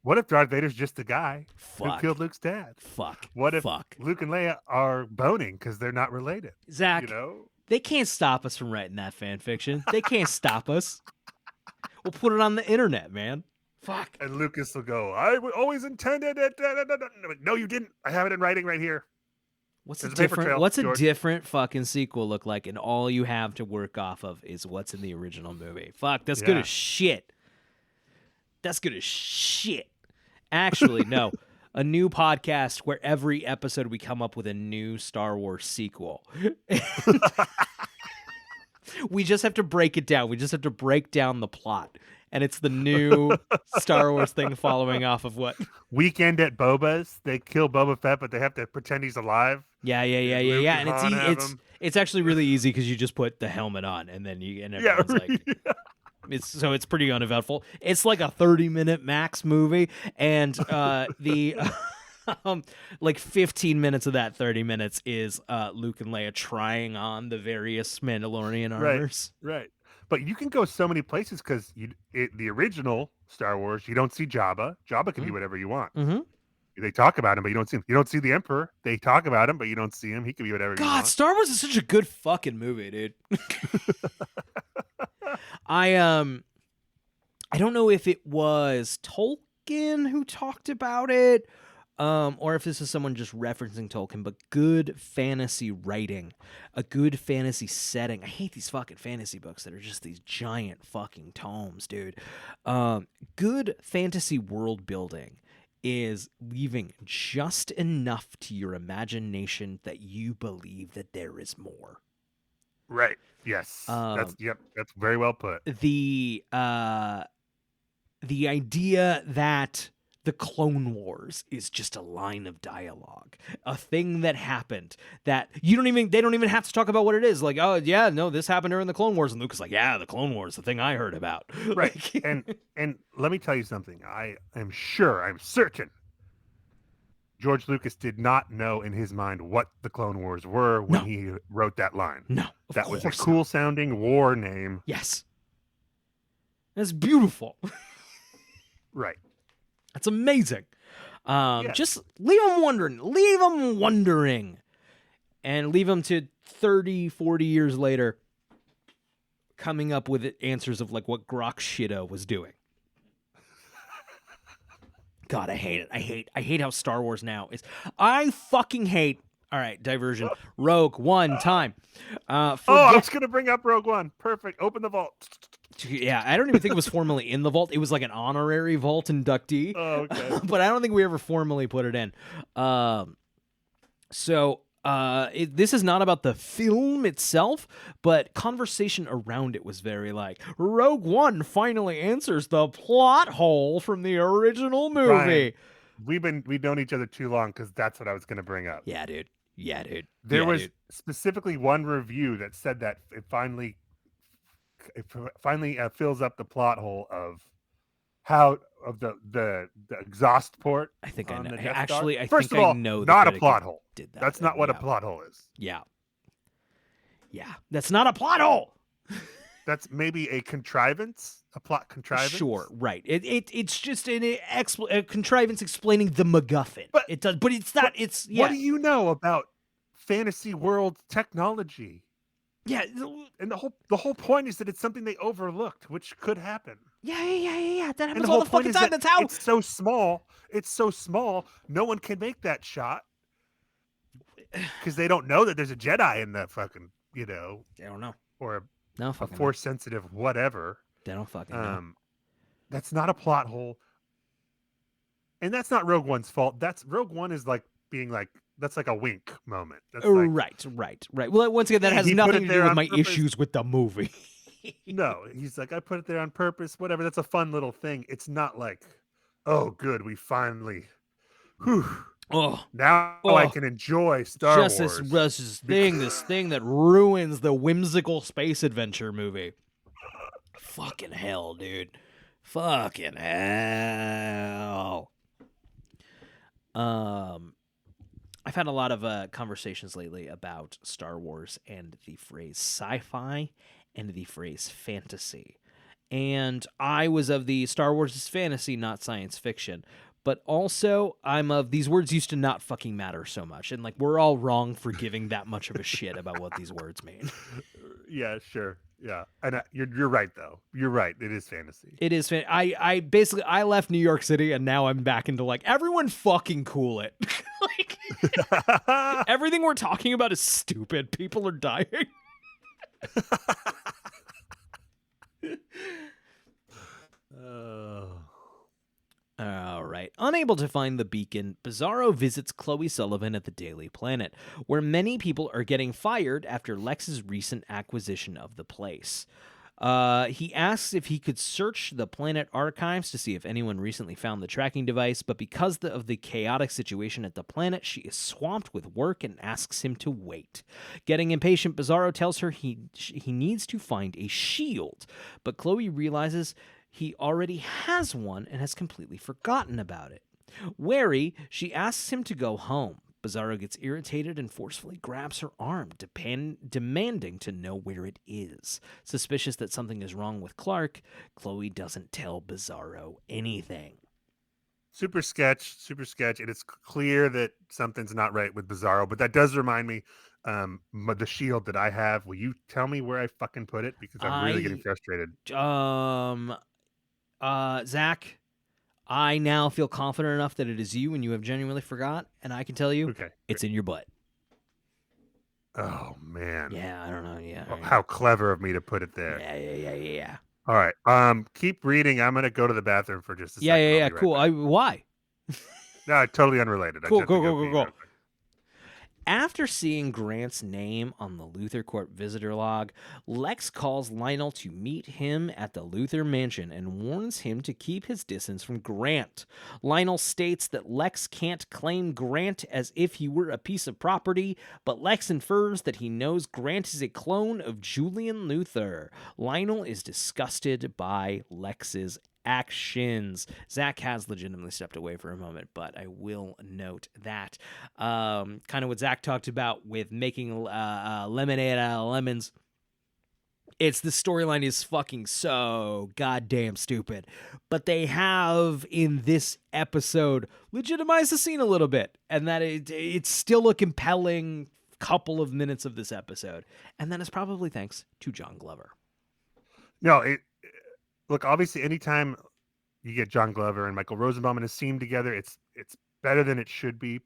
what if Darth Vader's just the guy who
Fuck.
killed Luke's dad?
Fuck.
What if
Fuck.
Luke and Leia are boning because they're not related?
Zach,
You know?
they can't stop us from writing that fan fiction. They can't stop us. We'll put it on the internet, man. Fuck.
And Lucas will go, I always intended it. No, you didn't. I have it in writing right here.
What's
There's
a
a paper
different
trail,
what's a
George.
different fucking sequel look like, and all you have to work off of is what's in the original movie? Fuck, that's good
Yeah.
as shit. That's good as shit. Actually, no. A new podcast where every episode we come up with a new Star Wars sequel. We just have to break it down. We just have to break down the plot. And it's the new Star Wars thing following off of what?
Weekend at Boba's. They kill Boba Fett, but they have to pretend he's alive.
Yeah.
Luke
And
and Han have him.
it's actually really easy because you just put the helmet on and then everyone's like, it's pretty uneventful. It's like a 30-minute max movie, and the like 15 minutes of that 30 minutes is Luke and Leia trying on the various Mandalorian armors.
Right. But you can go so many places because the original Star Wars, you don't see Jabba. Jabba can be whatever you want.
Mm-hmm.
They talk about him, but you don't see him. You don't see the Emperor. They talk about him, but you don't see him. He can be whatever you
God,
want.
Star Wars is such a good fucking movie, dude. I don't know if it was Tolkien who talked about it, or if this is someone just referencing Tolkien, but good fantasy writing, a good fantasy setting. I hate these fucking fantasy books that are just these giant fucking tomes, dude. Good fantasy world building is leaving just enough to your imagination that you believe that there is more.
Right. Yes. That's very well put.
The idea that the Clone Wars is just a line of dialogue, a thing that happened that they don't even have to talk about what it is. Like, oh yeah, no, this happened during the Clone Wars, and Luke is like, yeah, the Clone Wars, the thing I heard about.
Right. and let me tell you something. I'm certain George Lucas did not know in his mind what the Clone Wars were when he wrote that line.
No,
that was a cool sounding war name.
Yes. That's beautiful.
Right.
That's amazing. Just leave them wondering. And leave them to 30, 40 years later coming up with answers of like what Grok Shido was doing. God, I hate it. I hate how Star Wars now is. I fucking hate. All right, diversion. Rogue One time.
I was going to bring up Rogue One. Perfect. Open the vault.
Yeah, I don't even think it was formally in the vault. It was like an honorary vault inductee.
Oh, okay.
But I don't think we ever formally put it in. This is not about the film itself, but conversation around it was very like, Rogue One finally answers the plot hole from the original movie.
Brian, we've known each other too long because that's what I was going to bring up.
Yeah, dude.
There was specifically one review that said that it finally fills up the plot hole of the exhaust port.
I think I know.
Actually,
I
first
think
of all,
I know
not a plot hole.
Did that?
That's not what a plot hole is.
Yeah, that's not a plot hole.
That's maybe a contrivance, a plot contrivance.
Sure, right. It's just a contrivance explaining the MacGuffin. But it's not.
What do you know about fantasy world technology?
Yeah,
and the whole point is that it's something they overlooked, which could happen.
Yeah. That happens
the
all the fucking time. That's how
it's so small. It's so small. No one can make that shot because they don't know that there's a Jedi in the fucking,
I don't know.
or
No,
a force sensitive whatever.
They don't fucking know.
That's not a plot hole. And that's not Rogue One's fault. That's Rogue One is like being like, that's like a wink moment. That's like,
Right. Well, once again, that has
he put
nothing
it
to
there
do with
on
my
purpose.
issues with the movie.
No, he's like, I put it there on purpose, whatever. That's a fun little thing. It's not like, oh, good, we finally, whew, now I can enjoy Star Wars.
This thing that ruins the whimsical space adventure movie. Fucking hell, dude. Fucking hell. I've had a lot of conversations lately about Star Wars and the phrase sci-fi and the phrase fantasy. And I was of the Star Wars is fantasy, not science fiction. But also, I'm of these words used to not fucking matter so much. And like, we're all wrong for giving that much of a shit about what these words mean.
Yeah, sure. Yeah. And you're right, though. You're right. It is fantasy.
It is. I basically, I left New York City and now I'm back into like, everyone fucking cool it. Like, everything we're talking about is stupid. People are dying. All right. Unable to find the beacon, Bizarro visits Chloe Sullivan at the Daily Planet, where many people are getting fired after Lex's recent acquisition of the place. He asks if he could search the planet archives to see if anyone recently found the tracking device, but because of the chaotic situation at the planet, she is swamped with work and asks him to wait. Getting impatient, Bizarro tells her he needs to find a shield, but Chloe realizes he already has one and has completely forgotten about it. Wary, she asks him to go home. Bizarro gets irritated and forcefully grabs her arm, demanding to know where it is. Suspicious that something is wrong with Clark, Chloe doesn't tell Bizarro anything.
Super sketch, and it's clear that something's not right with Bizarro, but that does remind me, the shield that I have, will you tell me where I fucking put it? Because I'm really getting frustrated.
Zach, I now feel confident enough that it is you and you have genuinely forgot, and I can tell you, it's in your butt.
Oh, man.
Yeah, I don't know. Yeah.
Oh, how clever of me to put it there.
Yeah.
All right. Keep reading. I'm going to go to the bathroom for just a second.
Yeah. Cool. Why?
No, totally unrelated.
Go. After seeing Grant's name on the Luthor Court visitor log, Lex calls Lionel to meet him at the Luthor mansion and warns him to keep his distance from Grant. Lionel states that Lex can't claim Grant as if he were a piece of property, but Lex infers that he knows Grant is a clone of Julian Luthor. Lionel is disgusted by Lex's actions. Zach has legitimately stepped away for a moment, but I will note that kind of what Zach talked about with making lemonade out of lemons. It's the storyline is fucking so goddamn stupid, but they have in this episode legitimized the scene a little bit, and that it's still a compelling couple of minutes of this episode, and that is probably thanks to John Glover.
No, look, obviously, anytime you get John Glover and Michael Rosenbaum in a scene together, it's better than it should be.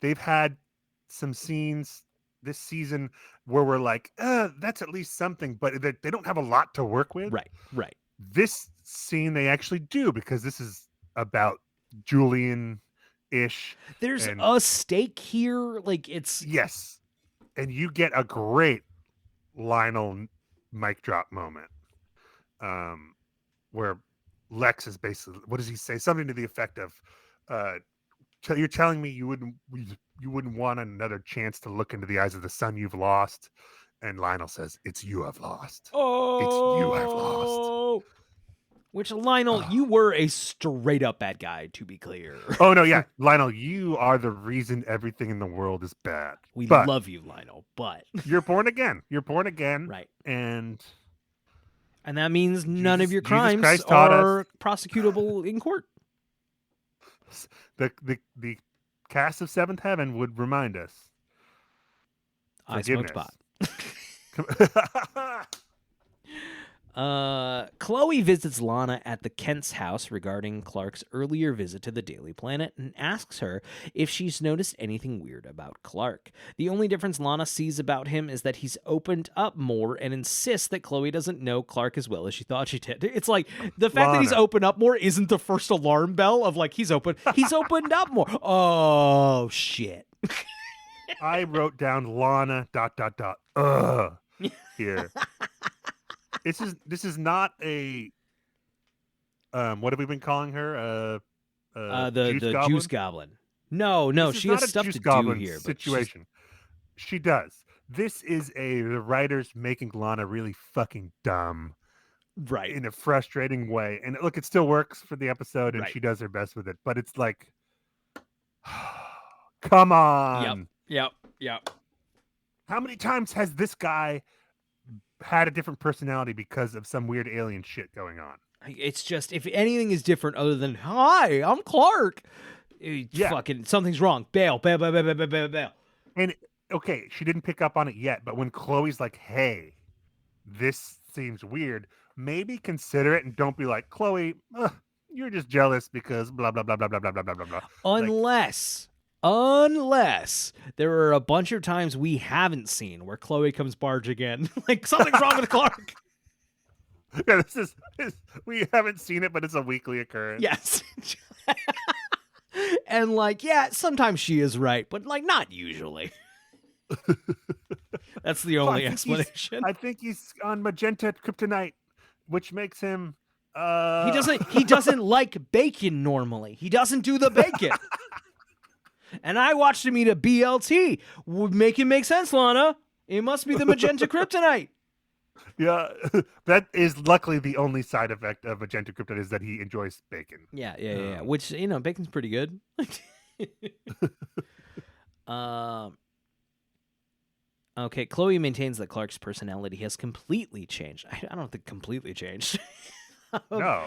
They've had some scenes this season where we're like, that's at least something, but they don't have a lot to work with.
Right.
This scene they actually do, because this is about Julian-ish.
There's a stake here. Like, it's...
Yes. And you get a great Lionel mic drop moment. Where Lex is basically, what does he say? Something to the effect of, you're telling me you wouldn't want another chance to look into the eyes of the son you've lost? And Lionel says, it's you I've lost.
Oh,
it's you I've lost.
Which, Lionel, you were a straight up bad guy, to be clear.
Oh, no, yeah. Lionel, you are the reason everything in the world is bad.
We love you, Lionel, but...
You're born again.
Right. And that means none of your crimes are prosecutable in court.
The cast of Seventh Heaven would remind us.
I smoked pot. Chloe visits Lana at the Kent's house regarding Clark's earlier visit to the Daily Planet and asks her if she's noticed anything weird about Clark. The only difference Lana sees about him is that he's opened up more and insists that Chloe doesn't know Clark as well as she thought she did. It's like the fact that he's opened up more isn't the first alarm bell of like he's opened up more. Oh shit.
I wrote down Lana ... here. This is not a what have we been calling her?
The juice goblin. No,
This is
she
not
has
a
stuff
juice
to do
goblin
here.
Situation. She does. This is the writers making Lana really fucking dumb,
Right.
in a frustrating way. And look, it still works for the episode, and
Right.
she does her best with it. But it's like, come on.
Yep.
How many times has this guy had a different personality because of some weird alien shit going on?
It's just, if anything is different other than, hi, I'm Clark. Fucking, something's wrong. Bail.
And okay, she didn't pick up on it yet, but when Chloe's like, hey, this seems weird, maybe consider it and don't be like, Chloe, you're just jealous because blah, blah, blah, blah, blah, blah, blah, blah, blah.
Unless there are a bunch of times we haven't seen where Chloe comes barge again. Like, something's wrong with Clark.
Yeah, we haven't seen it, but it's a weekly occurrence.
Yes. And like, yeah, sometimes she is right, but like not usually. That's the only explanation.
I think he's on magenta kryptonite, which makes him
He doesn't like bacon normally. He doesn't do the bacon. And I watched him eat a BLT. Would make it make sense, Lana. It must be the magenta kryptonite.
Yeah, that is luckily the only side effect of magenta kryptonite is that he enjoys bacon.
Yeah. Which, bacon's pretty good. Okay, Chloe maintains that Clark's personality has completely changed. I don't think completely changed.
No.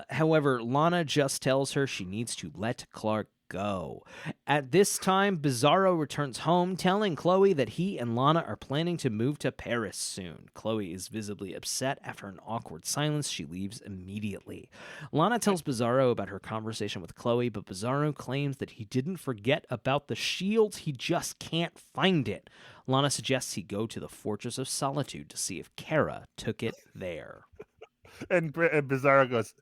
However, Lana just tells her she needs to let Clark go. At this time, Bizarro returns home, telling Chloe that he and Lana are planning to move to Paris soon. Chloe is visibly upset. After an awkward silence, she leaves immediately. Lana tells Bizarro about her conversation with Chloe, but Bizarro claims that he didn't forget about the shield, he just can't find it. Lana suggests he go to the Fortress of Solitude to see if Kara took it there.
And Bizarro goes,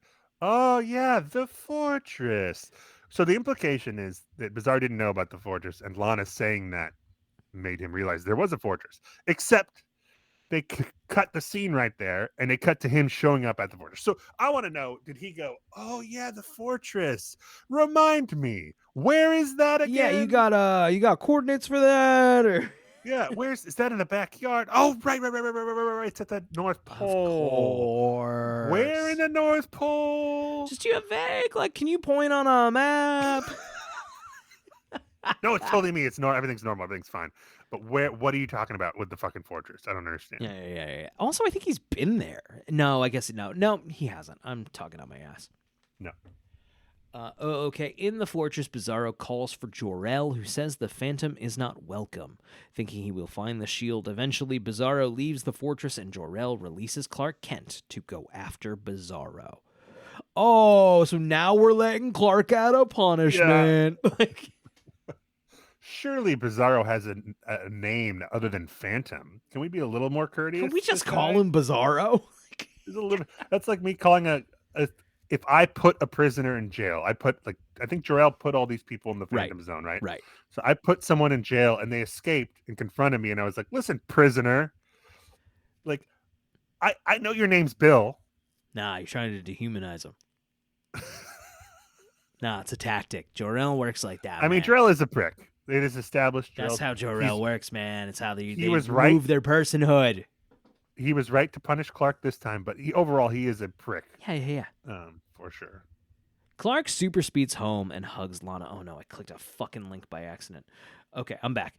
oh, yeah, the fortress. So the implication is that Bizarro didn't know about the fortress, and Lana saying that made him realize there was a fortress. Except they cut the scene right there, and they cut to him showing up at the fortress. So I want to know, did he go, oh, yeah, the fortress. Remind me, where is that again?
Yeah, you got coordinates for that? Or...
Yeah, is that in the backyard? Oh, right. It's at the North Pole.
Of course.
Where in the North Pole?
Just you vague. Like, can you point on a map?
No, it's totally me. It's everything's normal. Everything's fine. But what are you talking about with the fucking fortress? I don't understand.
Yeah. Also, I think he's been there. No, I guess no, he hasn't. I'm talking on my ass.
No.
Okay, in the fortress, Bizarro calls for Jor-El, who says the Phantom is not welcome. Thinking he will find the shield eventually, Bizarro leaves the fortress and Jor-El releases Clark Kent to go after Bizarro. Oh, so now we're letting Clark out of punishment. Yeah.
Surely Bizarro has a name other than Phantom. Can we be a little more courteous?
Can we just call him Bizarro?
That's like me calling if I put a prisoner in jail, I think Jor-El put all these people in the Phantom Zone, right?
Right.
So I put someone in jail and they escaped and confronted me, and I was like, listen, prisoner. Like, I know your name's Bill.
Nah, you're trying to dehumanize him. Nah, it's a tactic. Jor-El works like that.
I mean, Jor-El is a prick. It is established.
That's how Jor-El works, man. It's how they
remove
their personhood.
He was right to punish Clark this time, but overall he is a prick.
Yeah.
For sure.
Clark super speeds home and hugs Lana. Oh no, I clicked a fucking link by accident. Okay, I'm back.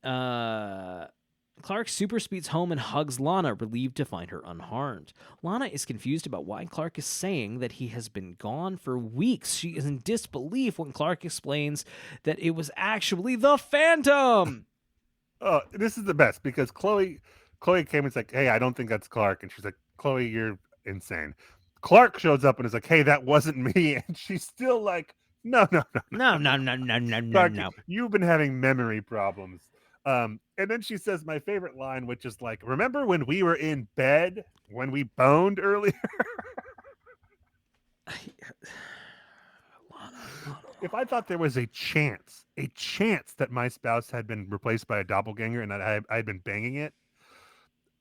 Clark super speeds home and hugs Lana, relieved to find her unharmed. Lana is confused about why Clark is saying that he has been gone for weeks. She is in disbelief when Clark explains that it was actually the Phantom.
Oh, this is the best because Chloe came and was like, hey, I don't think that's Clark. And she's like, Chloe, you're insane. Clark shows up and is like, hey, that wasn't me. And she's still like, no. Clark,
No.
you've been having memory problems. And then she says my favorite line, which is like, remember when we were in bed when we boned earlier? If I thought there was a chance that my spouse had been replaced by a doppelganger and that I had been banging it,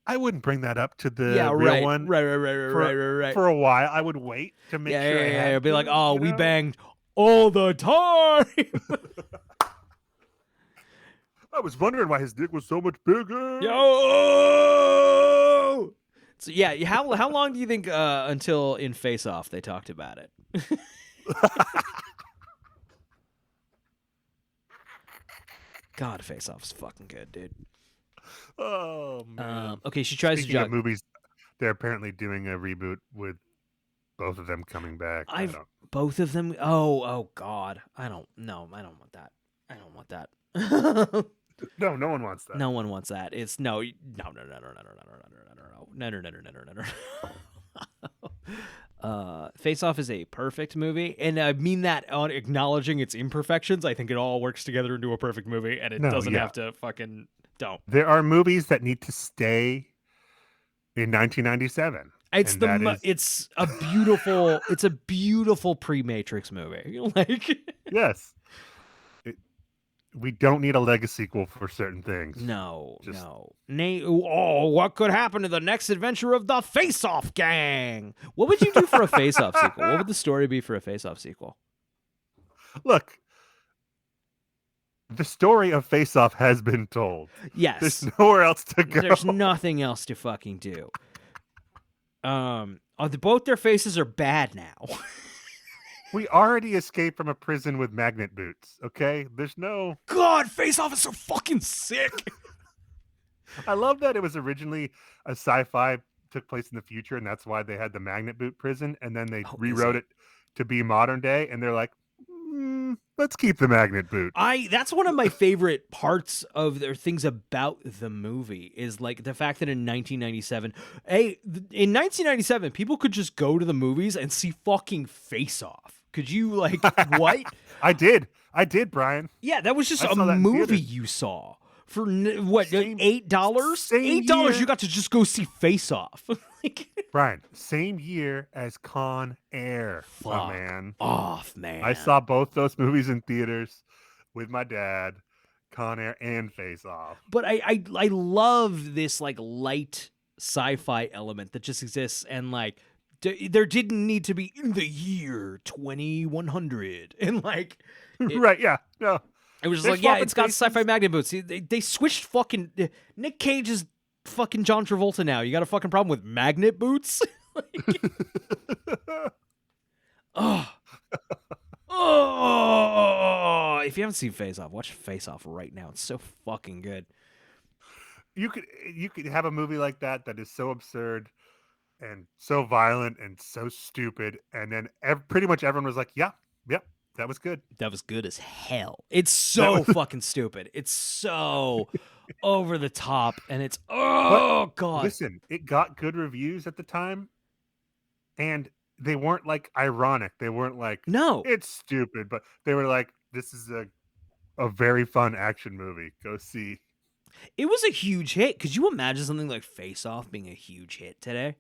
I wouldn't bring that up to the real one.
Right.
For a while, I would wait to make sure.
Yeah. I'd be like, oh, we
know?
banged all the time.
I was wondering why his dick was so much bigger.
Yo. So yeah, how long do you think until in Face Off they talked about it? God, Face Off is fucking good, dude.
Oh man.
Okay, she tries
Speaking
to
of movies, they're apparently doing a reboot with both of them coming back.
Both of them. Oh God, I don't want that.
No, no one wants that.
No one wants that. It's no. Face Off is a perfect movie, and I mean that on acknowledging its imperfections. I think it all works together into a perfect movie, and it doesn't have to fucking don't.
There are movies that need to stay in 1997.
It's a beautiful pre-Matrix movie. Like
yes. We don't need a legacy sequel for certain things.
No. What could happen to the next adventure of the Face Off gang? What would you do for a Face Off sequel? What would the story be for a Face Off sequel?
Look, the story of Face Off has been told.
Yes.
There's nowhere else to go.
There's nothing else to fucking do. Both their faces are bad now.
We already escaped from a prison with magnet boots, okay? There's no...
God, Face Off is so fucking sick!
I love that it was originally a sci-fi, took place in the future, and that's why they had the magnet boot prison, and then they rewrote it to be modern day, and they're like, let's keep the magnet boot.
That's one of my favorite parts of their things about the movie is like the fact that in 1997, people could just go to the movies and see fucking Face Off. Could you like what?
I did, Brian.
Yeah, that was just a movie you saw for what? $8? $8 you got to just go see Face Off.
Brian, same year as Con Air.
Fuck
man.
off, man.
I saw both those movies in theaters with my dad, Con Air and Face Off.
But I love this like light sci-fi element that just exists, and like there didn't need to be in the year 2100 and like
right, yeah, no.
It was just like, yeah, it's got sci-fi magnet boots. They switched fucking Nick Cage is fucking John Travolta now. You got a fucking problem with magnet boots? If you haven't seen Face Off, watch Face Off right now. It's so fucking good.
You could have a movie like that is so absurd and so violent and so stupid, and then pretty much everyone was like, yep, that was good.
That was good as hell. It's so fucking stupid. It's so over the top, and it's God.
Listen, it got good reviews at the time, and they weren't like ironic. They weren't like,
no,
it's stupid, but they were like, this is a very fun action movie. Go see.
It was a huge hit. Could you imagine something like Face Off being a huge hit today?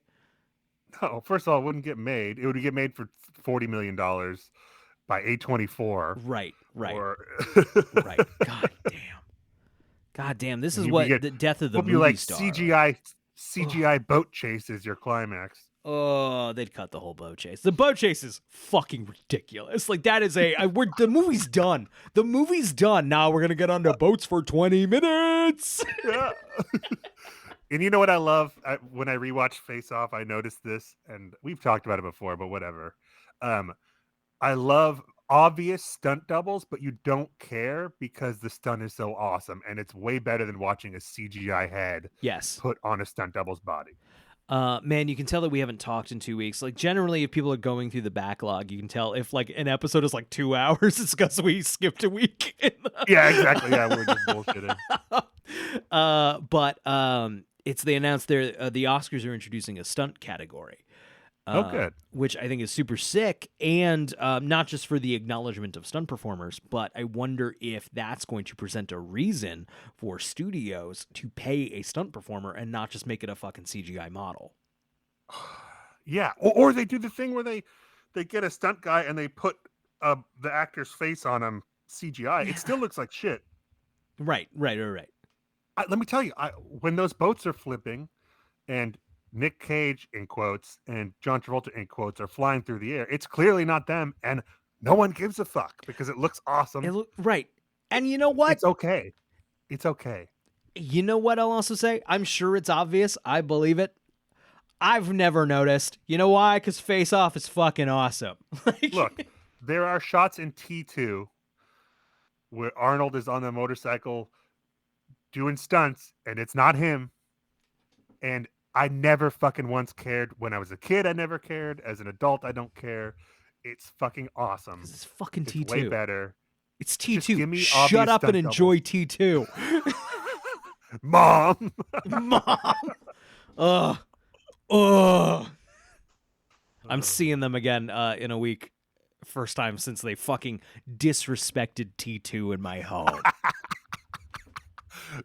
No, first of all, it wouldn't get made. It would get made for $40 million by A24.
Right.
Right.
God damn. This is what the death of the movie
like
star.
CGI boat chase is your climax.
Oh, they'd cut the whole boat chase. The boat chase is fucking ridiculous. Like that is the movie's done. The movie's done. Now we're gonna get on the boats for 20 minutes.
Yeah. And you know what I love? When I rewatch Face Off, I noticed this, and we've talked about it before, but whatever. I love obvious stunt doubles, but you don't care because the stunt is so awesome, and it's way better than watching a CGI head put on a stunt double's body.
Man, you can tell that we haven't talked in 2 weeks. Like generally, if people are going through the backlog, you can tell if like an episode is like 2 hours, it's because we skipped a week.
Yeah, exactly. Yeah, we're just bullshitting.
But They announced the Oscars are introducing a stunt category.
Good.
Which I think is super sick, and not just for the acknowledgement of stunt performers, but I wonder if that's going to present a reason for studios to pay a stunt performer and not just make it a fucking CGI model.
Yeah, or they do the thing where they get a stunt guy and they put the actor's face on him CGI. It still looks like shit.
Right.
Let me tell you, when those boats are flipping and Nick Cage in quotes and John Travolta in quotes are flying through the air, it's clearly not them, and no one gives a fuck because it looks awesome.
Right. And you know what?
It's okay.
You know what I'll also say? I'm sure it's obvious. I believe it. I've never noticed. You know why? Because Face Off is fucking awesome.
Look, there are shots in T2 where Arnold is on the motorcycle doing stunts, and it's not him. And I never fucking once cared. When I was a kid, I never cared. As an adult, I don't care. It's fucking awesome.
It's fucking T2.
Way better.
It's T2.
Just give me
Shut up and enjoy T2.
Mom.
I'm seeing them again in a week. First time since they fucking disrespected T2 in my home.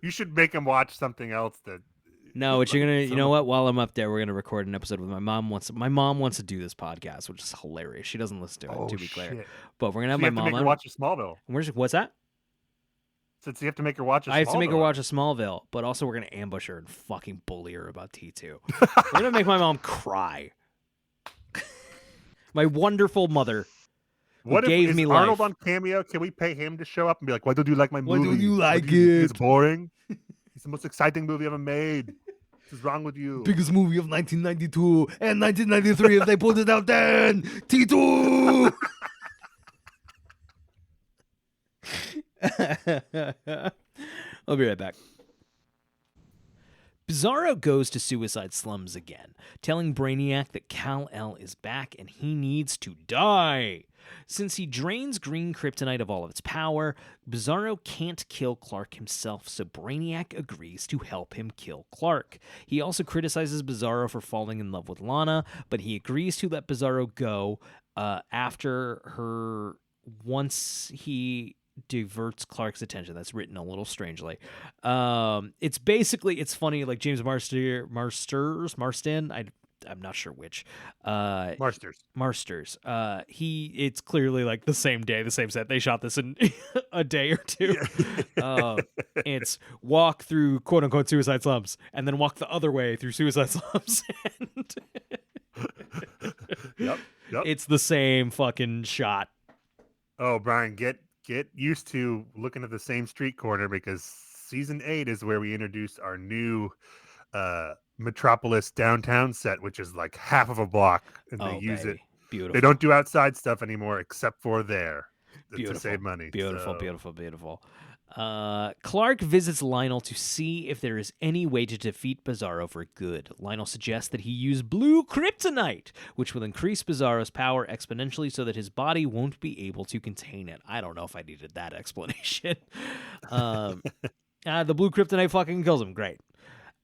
You should make him watch something else that.
No, what you're gonna, you know what? While I'm up there, we're gonna record an episode with my mom. My mom wants to do this podcast, which is hilarious. She doesn't listen to it, to be clear. But we're gonna have my mom on.
Watch a Smallville.
What's that?
Since you have to make her watch a Smallville.
I have to make her watch a Smallville, but also we're gonna ambush her and fucking bully her about T2. We're gonna make my mom cry. My wonderful mother.
What
gave
if
me
Arnold
life.
on Cameo? Can we pay him to show up and be like, "Why don't you like my movie?
Why don't you like it?
It's boring. It's the most exciting movie ever made. What's wrong with you?
Biggest movie of 1992 and 1993 if they put it out then. T2. I'll be right back. Bizarro goes to Suicide Slums again, telling Brainiac that Kal-El is back and he needs to die. Since he drains green kryptonite of all of its power, Bizarro can't kill Clark himself, so Brainiac agrees to help him kill Clark. He also criticizes Bizarro for falling in love with Lana, but he agrees to let Bizarro go after her once he diverts Clark's attention. That's written a little strangely. It's basically, it's funny, like James Marston, I'm not sure which. Marsters. It's clearly like the same day, the same set. They shot this in a day or two. It's walk through quote unquote Suicide Slums and then walk the other way through Suicide Slums.
Yep.
It's the same fucking shot.
Oh, Brian, get used to looking at the same street corner because season 8 is where we introduce our new Metropolis downtown set, which is like half of a block, and they use it.
Beautiful.
They don't do outside stuff anymore except for there
to
save money.
Beautiful. Clark visits Lionel to see if there is any way to defeat Bizarro for good. Lionel suggests that he use blue kryptonite, which will increase Bizarro's power exponentially so that his body won't be able to contain it. I don't know if I needed that explanation. The blue kryptonite fucking kills him. Great.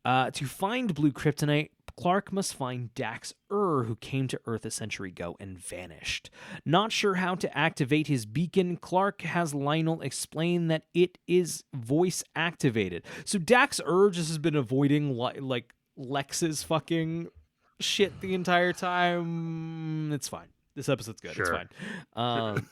To find blue kryptonite, Clark must find Dax who came to Earth a century ago and vanished. Not sure how to activate his beacon, Clark has Lionel explain that it is voice activated. So Dax just has been avoiding like Lex's fucking shit the entire time. It's fine. This episode's good.
Sure.
It's fine.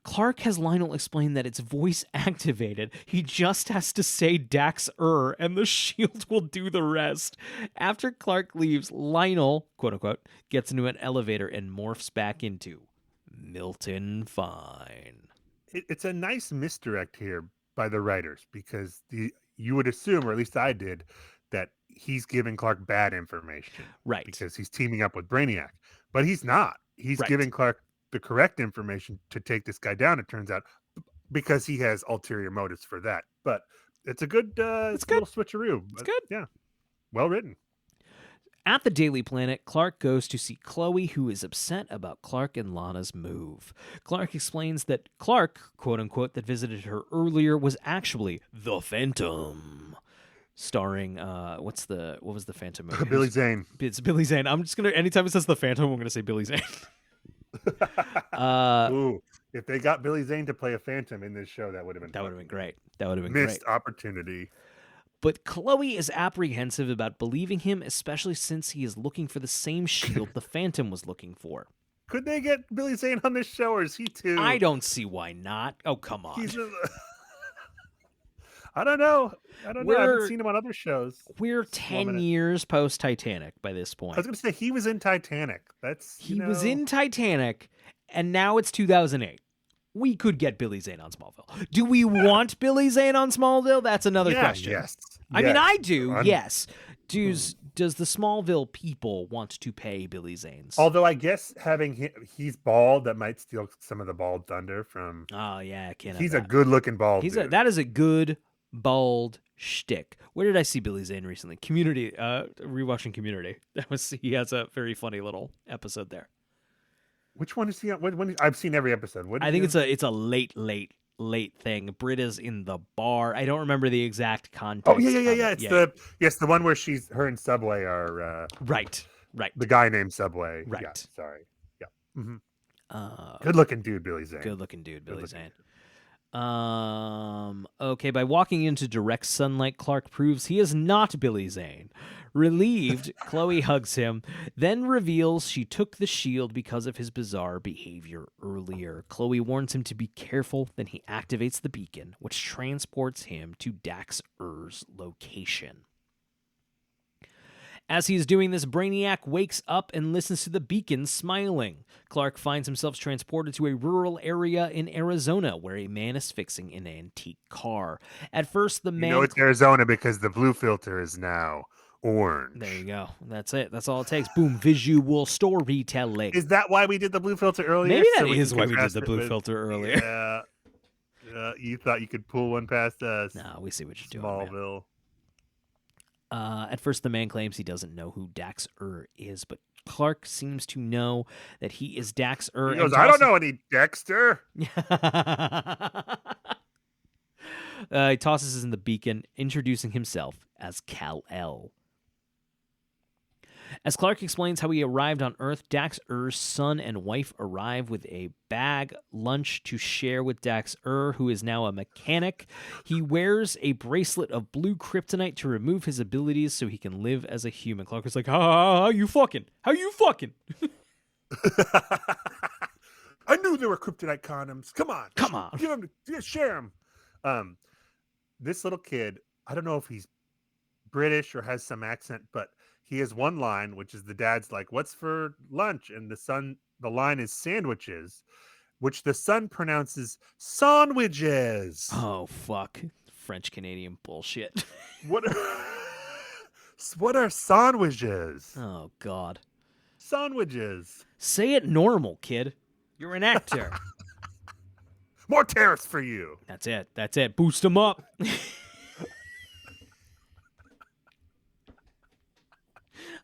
Clark has Lionel explain that it's voice activated. He just has to say Dax and the shield will do the rest. After Clark leaves, Lionel, quote unquote, gets into an elevator and morphs back into Milton Fine.
It's a nice misdirect here by the writers because you would assume, or at least I did, that he's giving Clark bad information.
Right.
Because he's teaming up with Brainiac. But he's not. He's giving Clark the correct information to take this guy down, it turns out, because he has ulterior motives for that. But it's a good, it's good little switcheroo.
It's good.
Yeah. Well written.
At the Daily Planet, Clark goes to see Chloe, who is upset about Clark and Lana's move. Clark explains that Clark, quote-unquote, that visited her earlier was actually the Phantom. Starring, what was the Phantom movie?
Billy Zane.
It's Billy Zane. I'm just going to, anytime it says the Phantom, I'm going to say Billy Zane.
Ooh, if they got Billy Zane to play a Phantom in this show, that would have been
great. That would have been
missed
great.
opportunity.
But Chloe is apprehensive about believing him, especially since he is looking for the same shield the Phantom was looking for.
Could they get Billy Zane on this show, or is he too?
I don't see why not. Oh, come on.
I don't know. I haven't seen him on other shows.
We're 10 years post Titanic by this point.
I was going to say he was in Titanic. He
was in Titanic, and now it's 2008. We could get Billy Zane on Smallville. Do we want Billy Zane on Smallville? That's another question.
Yes.
I mean, I do. Yes. Does the Smallville people want to pay Billy Zane's?
Although I guess he's bald, that might steal some of the bald thunder from.
Oh yeah, I can't.
He's a good-looking bald.
That is a good bald shtick. Where did I see Billy Zane recently? Community. Rewatching Community. He has a very funny little episode there.
Which one is he on? I've seen every episode.
I think it's a late thing. Britta's in the bar. I don't remember the exact context.
Oh yeah. It's the one where her and Subway are
right.
The guy named Subway.
Right.
Yeah, sorry. Yeah. Mm-hmm. Good looking dude, Billy Zane.
Billy Zane. Okay, by walking into direct sunlight, Clark proves he is not Billy Zane. Relieved, Chloe hugs him, then reveals she took the shield because of his bizarre behavior earlier. Chloe warns him to be careful, then he activates the beacon, which transports him to Dax-Ur's location. As he is doing this, Brainiac wakes up and listens to the beacon, smiling. Clark finds himself transported to a rural area in Arizona where a man is fixing an antique car. At first, the man...
it's Arizona because the blue filter is now orange.
There you go. That's it. That's all it takes. Boom. Visual storytelling.
Is that why we did the blue filter earlier?
Maybe that is why we did the blue filter earlier.
Yeah. You thought you could pull one past us.
No, we see what you're doing,
Smallville.
Man. At first, the man claims he doesn't know who Dax-Ur is, but Clark seems to know that he is Dax-Ur.
He goes, I don't know any Dexter.
He tosses us in the beacon, introducing himself as Kal-El. As Clark explains how he arrived on Earth, Dax-Ur's son and wife arrive with a bag lunch to share with Dax-Ur, who is now a mechanic. He wears a bracelet of blue kryptonite to remove his abilities so he can live as a human. Clark is like, how you fucking? How you fucking?
I knew there were kryptonite condoms. Come on. Give them, share them. This little kid, I don't know if he's British or has some accent, but he has one line, which is the dad's like, what's for lunch? And the line is sandwiches, which the son pronounces sandwiches.
Oh, fuck. French Canadian bullshit.
What are sandwiches?
Oh, God.
Sandwiches.
Say it normal, kid. You're an actor.
More tariffs for you.
That's it. Boost them up.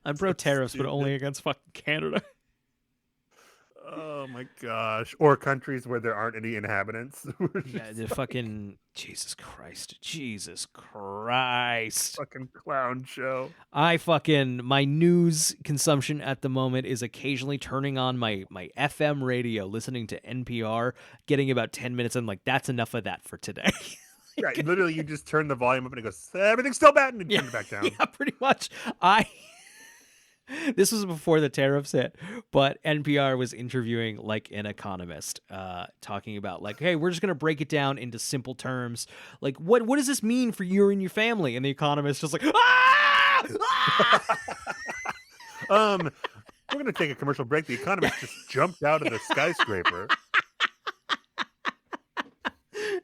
I'm pro tariffs, but only against fucking Canada.
Oh my gosh. Or countries where there aren't any inhabitants.
Yeah, the fucking Jesus Christ.
Fucking clown show.
My news consumption at the moment is occasionally turning on my FM radio, listening to NPR, getting about 10 minutes and like, that's enough of that for today.
Right. Literally you just turn the volume up and it goes, everything's still bad, and you turn it back down.
Yeah, pretty much. This was before the tariffs hit, but NPR was interviewing like an economist, talking about like, hey, we're just gonna break it down into simple terms. Like, what does this mean for you and your family? And the economist just like, ah!
We're gonna take a commercial break. The economist just jumped out of the skyscraper.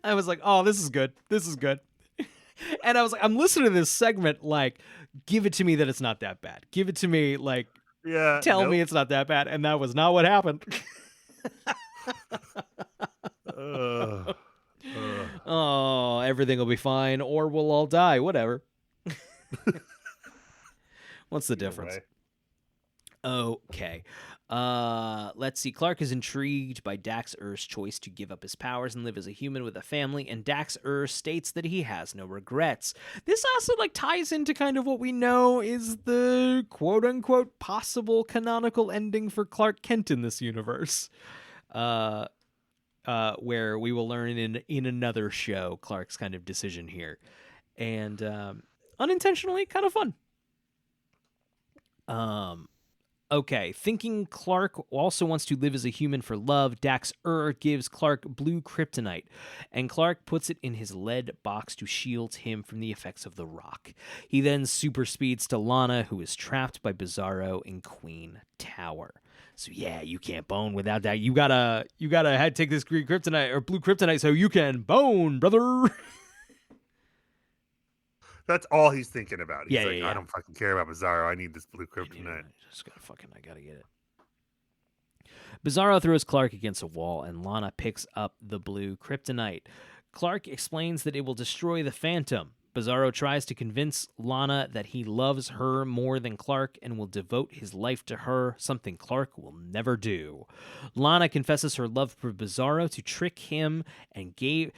I was like, oh, this is good. And I was like, I'm listening to this segment like, give it to me that it's not that bad. Give it to me like, tell me it's not that bad. And that was not what happened. Oh, everything will be fine or we'll all die. Whatever. What's the difference? Okay. Let's see. Clark is intrigued by Dax-Ur's choice to give up his powers and live as a human with a family, and Dax-Ur states that he has no regrets. This also ties into kind of what we know is the quote-unquote possible canonical ending for Clark Kent in this universe. Where we will learn in another show Clark's kind of decision here. And unintentionally kind of fun. Okay, thinking Clark also wants to live as a human for love, Dax-Ur gives Clark blue kryptonite, and Clark puts it in his lead box to shield him from the effects of the rock. He then super speeds to Lana, who is trapped by Bizarro in Queen Tower. So yeah, you can't bone without that. You gotta take this green kryptonite or blue kryptonite so you can bone, brother.
That's all he's thinking about. He's
Yeah,
like,
yeah, yeah.
I don't fucking care about Bizarro. I need this blue
I
kryptonite.
gotta get it. Bizarro throws Clark against a wall, and Lana picks up the blue kryptonite. Clark explains that it will destroy the Phantom. Bizarro tries to convince Lana that he loves her more than Clark and will devote his life to her, something Clark will never do. Lana confesses her love for Bizarro to trick him and gave...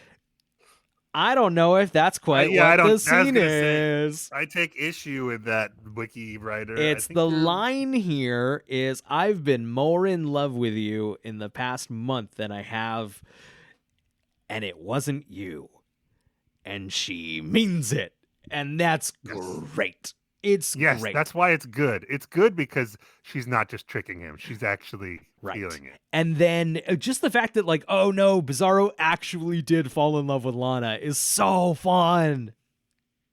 I don't know if that's quite what the scene is.
I take issue with that wiki writer.
It's the line here is, I've been more in love with you in the past month than I have, and it wasn't you. And she means it. And that's great. It's great.
That's why it's good. It's good because she's not just tricking him. She's actually feeling it.
And then just the fact that oh no, Bizarro actually did fall in love with Lana is so fun.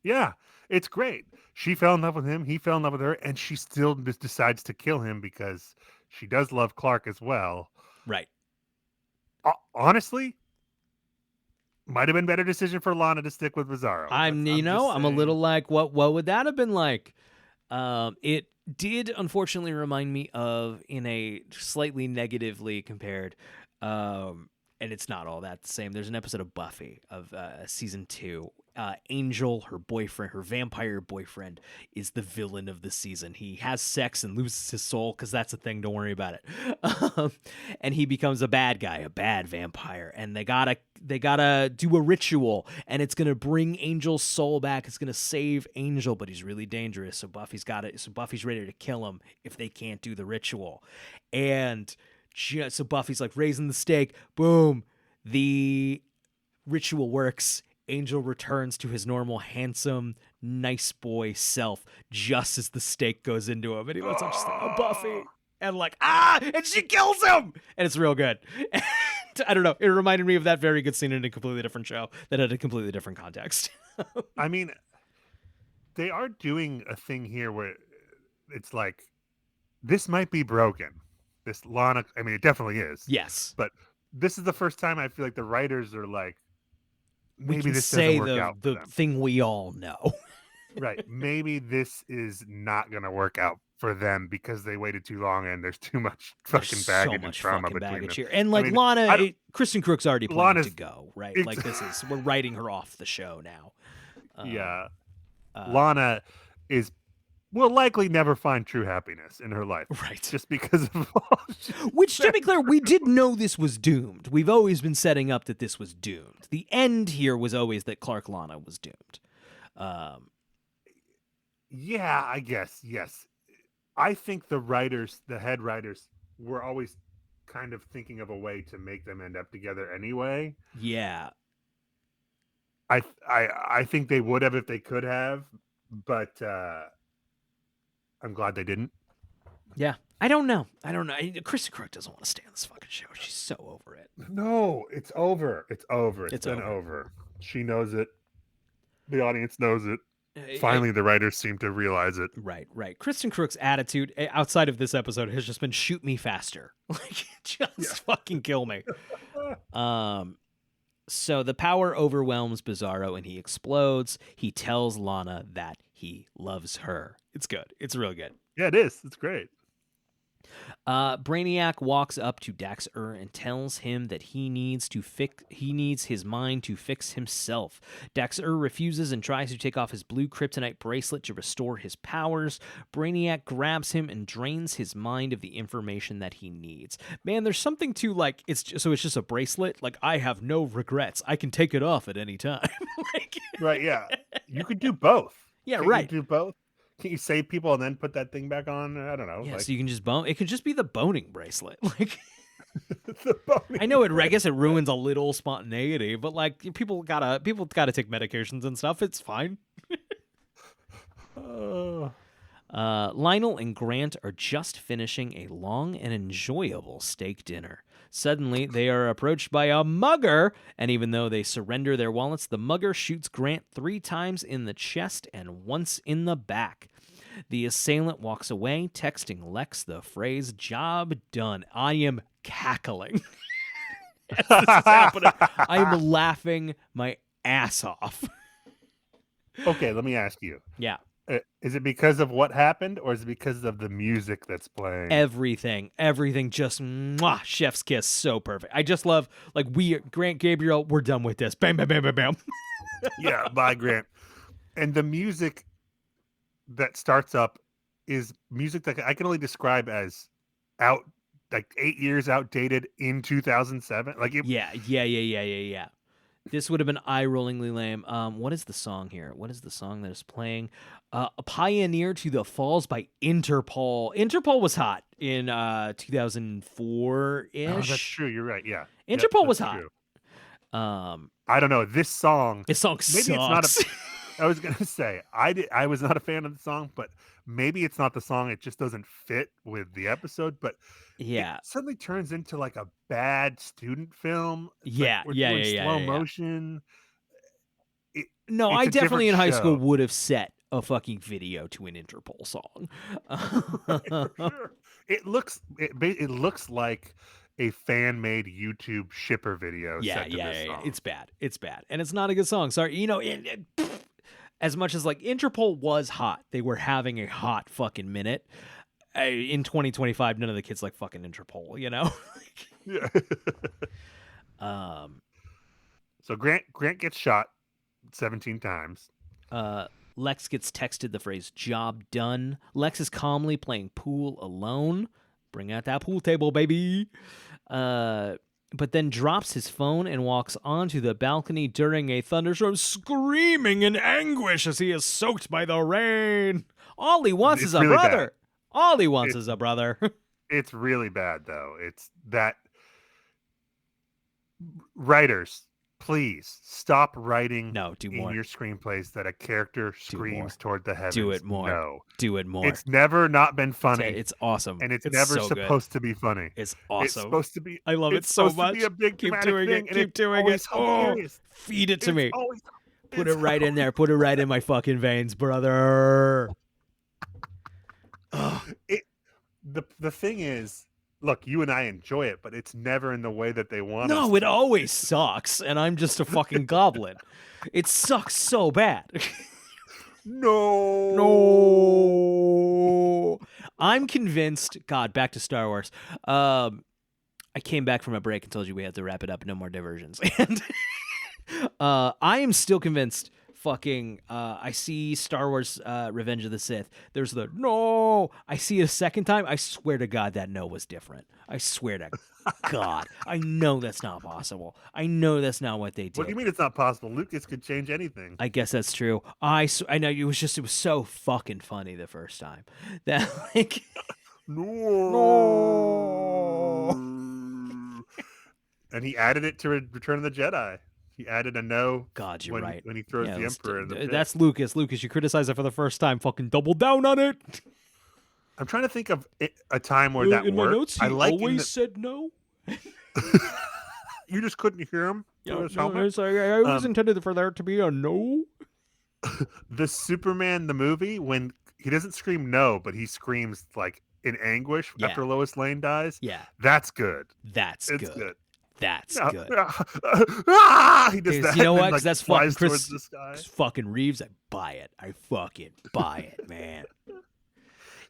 Yeah, it's great. She fell in love with him. He fell in love with her. And she still just decides to kill him because she does love Clark as well.
Right.
Honestly, might have been a better decision for Lana to stick with Bizarro.
I'm a little like, what would that have been like? It did unfortunately remind me of, in a slightly negatively compared, and it's not all that the same. There's an episode of Buffy of season 2. Angel, her boyfriend, her vampire boyfriend, is the villain of the season. He has sex and loses his soul because that's a thing. Don't worry about it. And he becomes a bad guy, a bad vampire, and they gotta do a ritual, and it's gonna bring Angel's soul back. It's gonna save Angel, but he's really dangerous. So Buffy's ready to kill him if they can't do the ritual, and so Buffy's raising the stake. Boom, the ritual works. Angel returns to his normal, handsome, nice boy self just as the stake goes into him. And he looks up just Buffy. And and she kills him! And it's real good. And I don't know. It reminded me of that very good scene in a completely different show that had a completely different context.
I mean, they are doing a thing here where it's this might be broken. This Lana, I mean, it definitely is.
Yes.
But this is the first time I feel like the writers are maybe
we can
this
say
doesn't work out for
the
them.
thing we all know.
Right. Maybe this is not going to work out for them because they waited too long and there's too much fucking baggage and trauma between them.
Here. And Lana, Kristen Crook's already planning to go, right? We're writing her off the show now.
Lana will likely never find true happiness in her life.
Right.
Just because of
which, to be clear, we did know this was doomed. We've always been setting up that this was doomed. The end here was always that Clark Lana was doomed.
Yeah, I guess. Yes. I think the head writers were always kind of thinking of a way to make them end up together anyway.
Yeah.
I think they would have if they could have, but I'm glad they didn't.
Yeah. I don't know. Kristen Crook doesn't want to stay on this fucking show. She's so over it.
No, it's over. It's over. It's been over. She knows it. The audience knows it. Finally, the writers seem to realize it.
Right. Kristen Crook's attitude outside of this episode has just been shoot me faster. Fucking kill me. So the power overwhelms Bizarro and he explodes. He tells Lana that he loves her. It's good. It's real good.
Yeah, it is. It's great.
Brainiac walks up to Daxter and tells him that he needs his mind to fix himself. Daxter refuses and tries to take off his blue kryptonite bracelet to restore his powers. Brainiac grabs him and drains his mind of the information that he needs. Man, there's something to like it's just a bracelet. Like, I have no regrets. I can take it off at any time. Like,
Right, yeah. You could do both.
yeah,
Can't
right.
you do both? Can you save people and then put that thing back on? I don't know.
Yeah,
like,
so you can just bone. It could just be the boning bracelet. Like,
the boning
I know I guess it ruins a little spontaneity, but like people gotta take medications and stuff. It's fine.
Oh.
Lionel and Grant are just finishing a long and enjoyable steak dinner. Suddenly, they are approached by a mugger, and even though they surrender their wallets, the mugger shoots Grant 3 times in the chest and once in the back. The assailant walks away, texting Lex the phrase, "Job done." I am cackling as this is happening. I'm laughing my ass off.
Okay, let me ask you.
Yeah.
Is it because of what happened, or is it because of the music that's playing?
Everything just mwah, chef's kiss, so perfect. I just love, like, Grant Gabriel, we're done with this. Bam, bam, bam, bam, bam.
Yeah, bye, Grant. And the music that starts up is music that I can only describe as like 8 years outdated in 2007. Like,
Yeah. This would have been eye-rollingly lame. What is the song here? What is the song that is playing? A Pioneer to the Falls by Interpol. Interpol was hot in 2004-ish.
Oh, that's true. You're right. Yeah.
Interpol was hot.
True. I don't know. This song
sucks.
It's not I was gonna say I was not a fan of the song, but maybe it's not the song. It just doesn't fit with the episode. But
yeah,
it suddenly turns into like a bad student film. It's
yeah,
like we're
yeah,
doing
yeah,
slow
yeah,
motion.
No,
it's
I
a
definitely in
different
high school
show.
would have set a fucking video to an Interpol song.
Right, for sure. It looks like a fan-made YouTube shipper video. Set to this song.
It's bad. It's bad, and it's not a good song. Sorry, as much as like Interpol was hot, they were having a hot fucking minute. In 2025, none of the kids like fucking Interpol, you know.
Yeah. So Grant gets shot 17 times.
Lex gets texted the phrase "job done." Lex is calmly playing pool alone. Bring out that pool table, baby. But then drops his phone and walks onto the balcony during a thunderstorm, screaming in anguish as he is soaked by the rain. All he wants is a
really
brother.
bad.
All he wants is a brother.
It's really bad, though. It's that writers, please stop writing
Do more.
in your screenplays that a character screams toward the heavens.
Do it more.
No.
Do it more.
It's never not been funny.
It's awesome.
And it's never
so
supposed to be funny.
It's awesome.
It's supposed to be.
I love it so
supposed
much.
To be a big
Keep
dramatic
doing
thing,
it.
and
Keep
it's
doing
always
it.
hilarious.
Feed it to me. Put it
It's
right in there. Put it right in my fucking veins, brother.
The thing is, look, you and I enjoy it, but it's never in the way that they want.
No, it always sucks, and I'm just a fucking goblin. It sucks so bad. No. I'm convinced. God, back to Star Wars. I came back from a break and told you we had to wrap it up. No more diversions. And I am still convinced. Fucking, I see Star Wars Revenge of the Sith. There's the no. I see it a second time. I swear to God that no was different. I swear to God. I know that's not possible. I know that's not what they did.
What do you mean it's not possible? Lucas could change anything.
I guess that's true. I know it was so fucking funny the first time that like
no. And he added it to Return of the Jedi. He added a no.
God, you're right.
When he throws the Emperor in the pit.
That's Lucas. Lucas, you criticize it for the first time. Fucking double down on it.
I'm trying to think of a time where that
in
worked.
My notes, he always said no.
You just couldn't hear him?
Yeah, no, I always intended for there to be a no.
The Superman, the movie, when he doesn't scream no, but he screams like in anguish after Lois Lane dies.
Yeah.
That's good.
That's
good.
That's good.
He does that.
You know what?
Because
that's fucking
Chris
fucking Reeves. I buy it. I fucking buy it, man.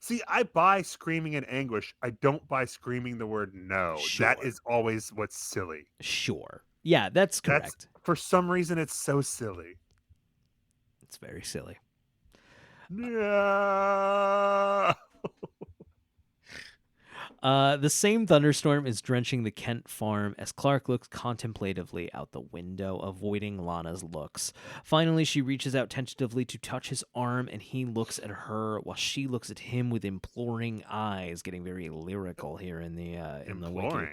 See, I buy screaming in anguish. I don't buy screaming the word no. That
Sure.
is always what's silly.
Sure. Yeah, that's correct.
For some reason, it's so silly.
It's very silly.
Yeah.
The same thunderstorm is drenching the Kent farm as Clark looks contemplatively out the window, avoiding Lana's looks. Finally, she reaches out tentatively to touch his arm, and he looks at her while she looks at him with imploring eyes, getting very lyrical here in the wiki.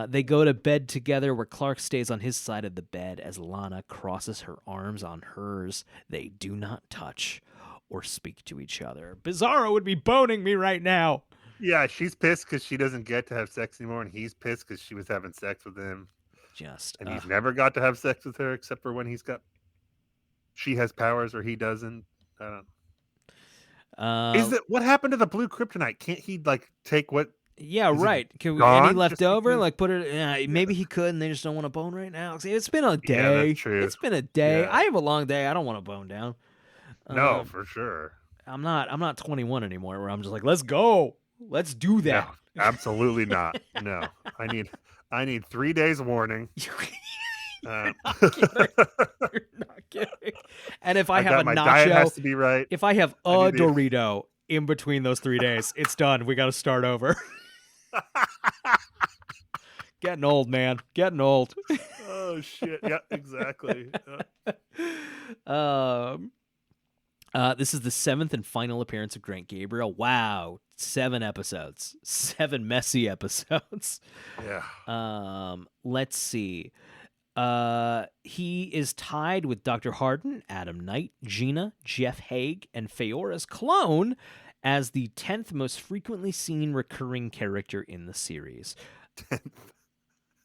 They go to bed together, where Clark stays on his side of the bed as Lana crosses her arms on hers. They do not touch or speak to each other. Bizarro would be boning me right now.
Yeah, she's pissed because she doesn't get to have sex anymore, and he's pissed because she was having sex with him. And he's never got to have sex with her except for when she has powers or he doesn't. I don't know. What happened to the blue kryptonite? Can't he take what?
Yeah, right. Can we any left over? Like put it. Maybe he could, and they just don't want to bone right now. It's been a day.
Yeah, that's true.
It's been a day.
Yeah.
I have a long day. I don't want to bone down.
No, for sure.
I'm not 21 anymore. Where I'm just like, let's go. Let's do that.
No, absolutely not. No, I need 3 days warning.
You're not kidding. And if I have a
my
nacho,
diet has to be right.
If I have a Dorito in between those 3 days, it's done. We got to start over. Getting old, man. Getting old.
Oh shit! Yeah, exactly.
This is the 7th and final appearance of Grant Gabriel. Wow, 7 episodes, 7 messy episodes.
Yeah.
Let's see. He is tied with Dr. Hardin, Adam Knight, Gina, Jeff Haig, and Feora's clone as the 10th most frequently seen recurring character in the series.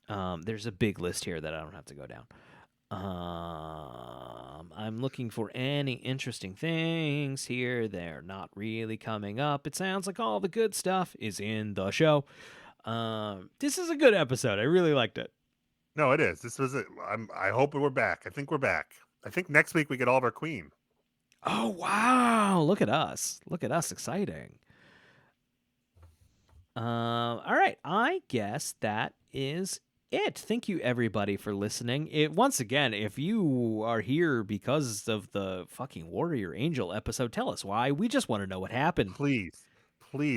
There's a big list here that I don't have to go down. I'm looking for any interesting things here. They're not really coming up. It sounds like all the good stuff is in the show. This is a good episode. I really liked it.
No, it is. This was it. I hope we're back. I think we're back. I think next week we get Oliver Queen.
Oh, wow. Look at us. Look at us. Exciting. All right. I guess that is it. Thank you, everybody, for listening. Once again, if you are here because of the fucking Warrior Angel episode, tell us why. We just want to know what happened.
Please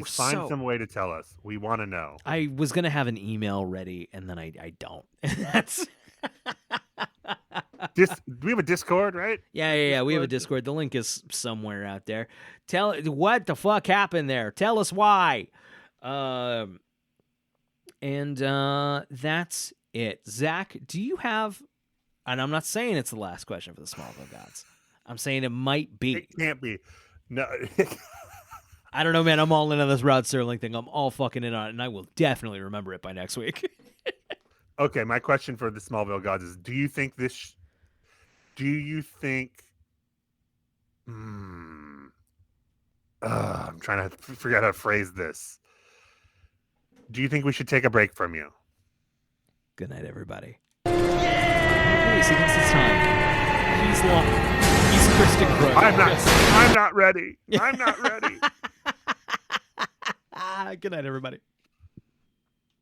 find some way to tell us. We want to know.
I was going to have an email ready, and then I don't. That's...
We have a Discord, right?
Yeah. We have a Discord. The link is somewhere out there. Tell what the fuck happened there. Tell us why. And that's it. Zach, do you have... And I'm not saying it's the last question for the Smallville Gods. I'm saying it might be.
It can't be. No.
I don't know, man. I'm all in on this Rod Serling thing. I'm all fucking in on it, and I will definitely remember it by next week.
Okay, my question for the Smallville Gods is, do you think I'm trying to figure out how to phrase this. Do you think we should take a break from you?
Good night, everybody. Yeah! He thinks it's time. He's long. He's Kristen Crowe.
I'm not ready. I'm not ready.
Good night, everybody.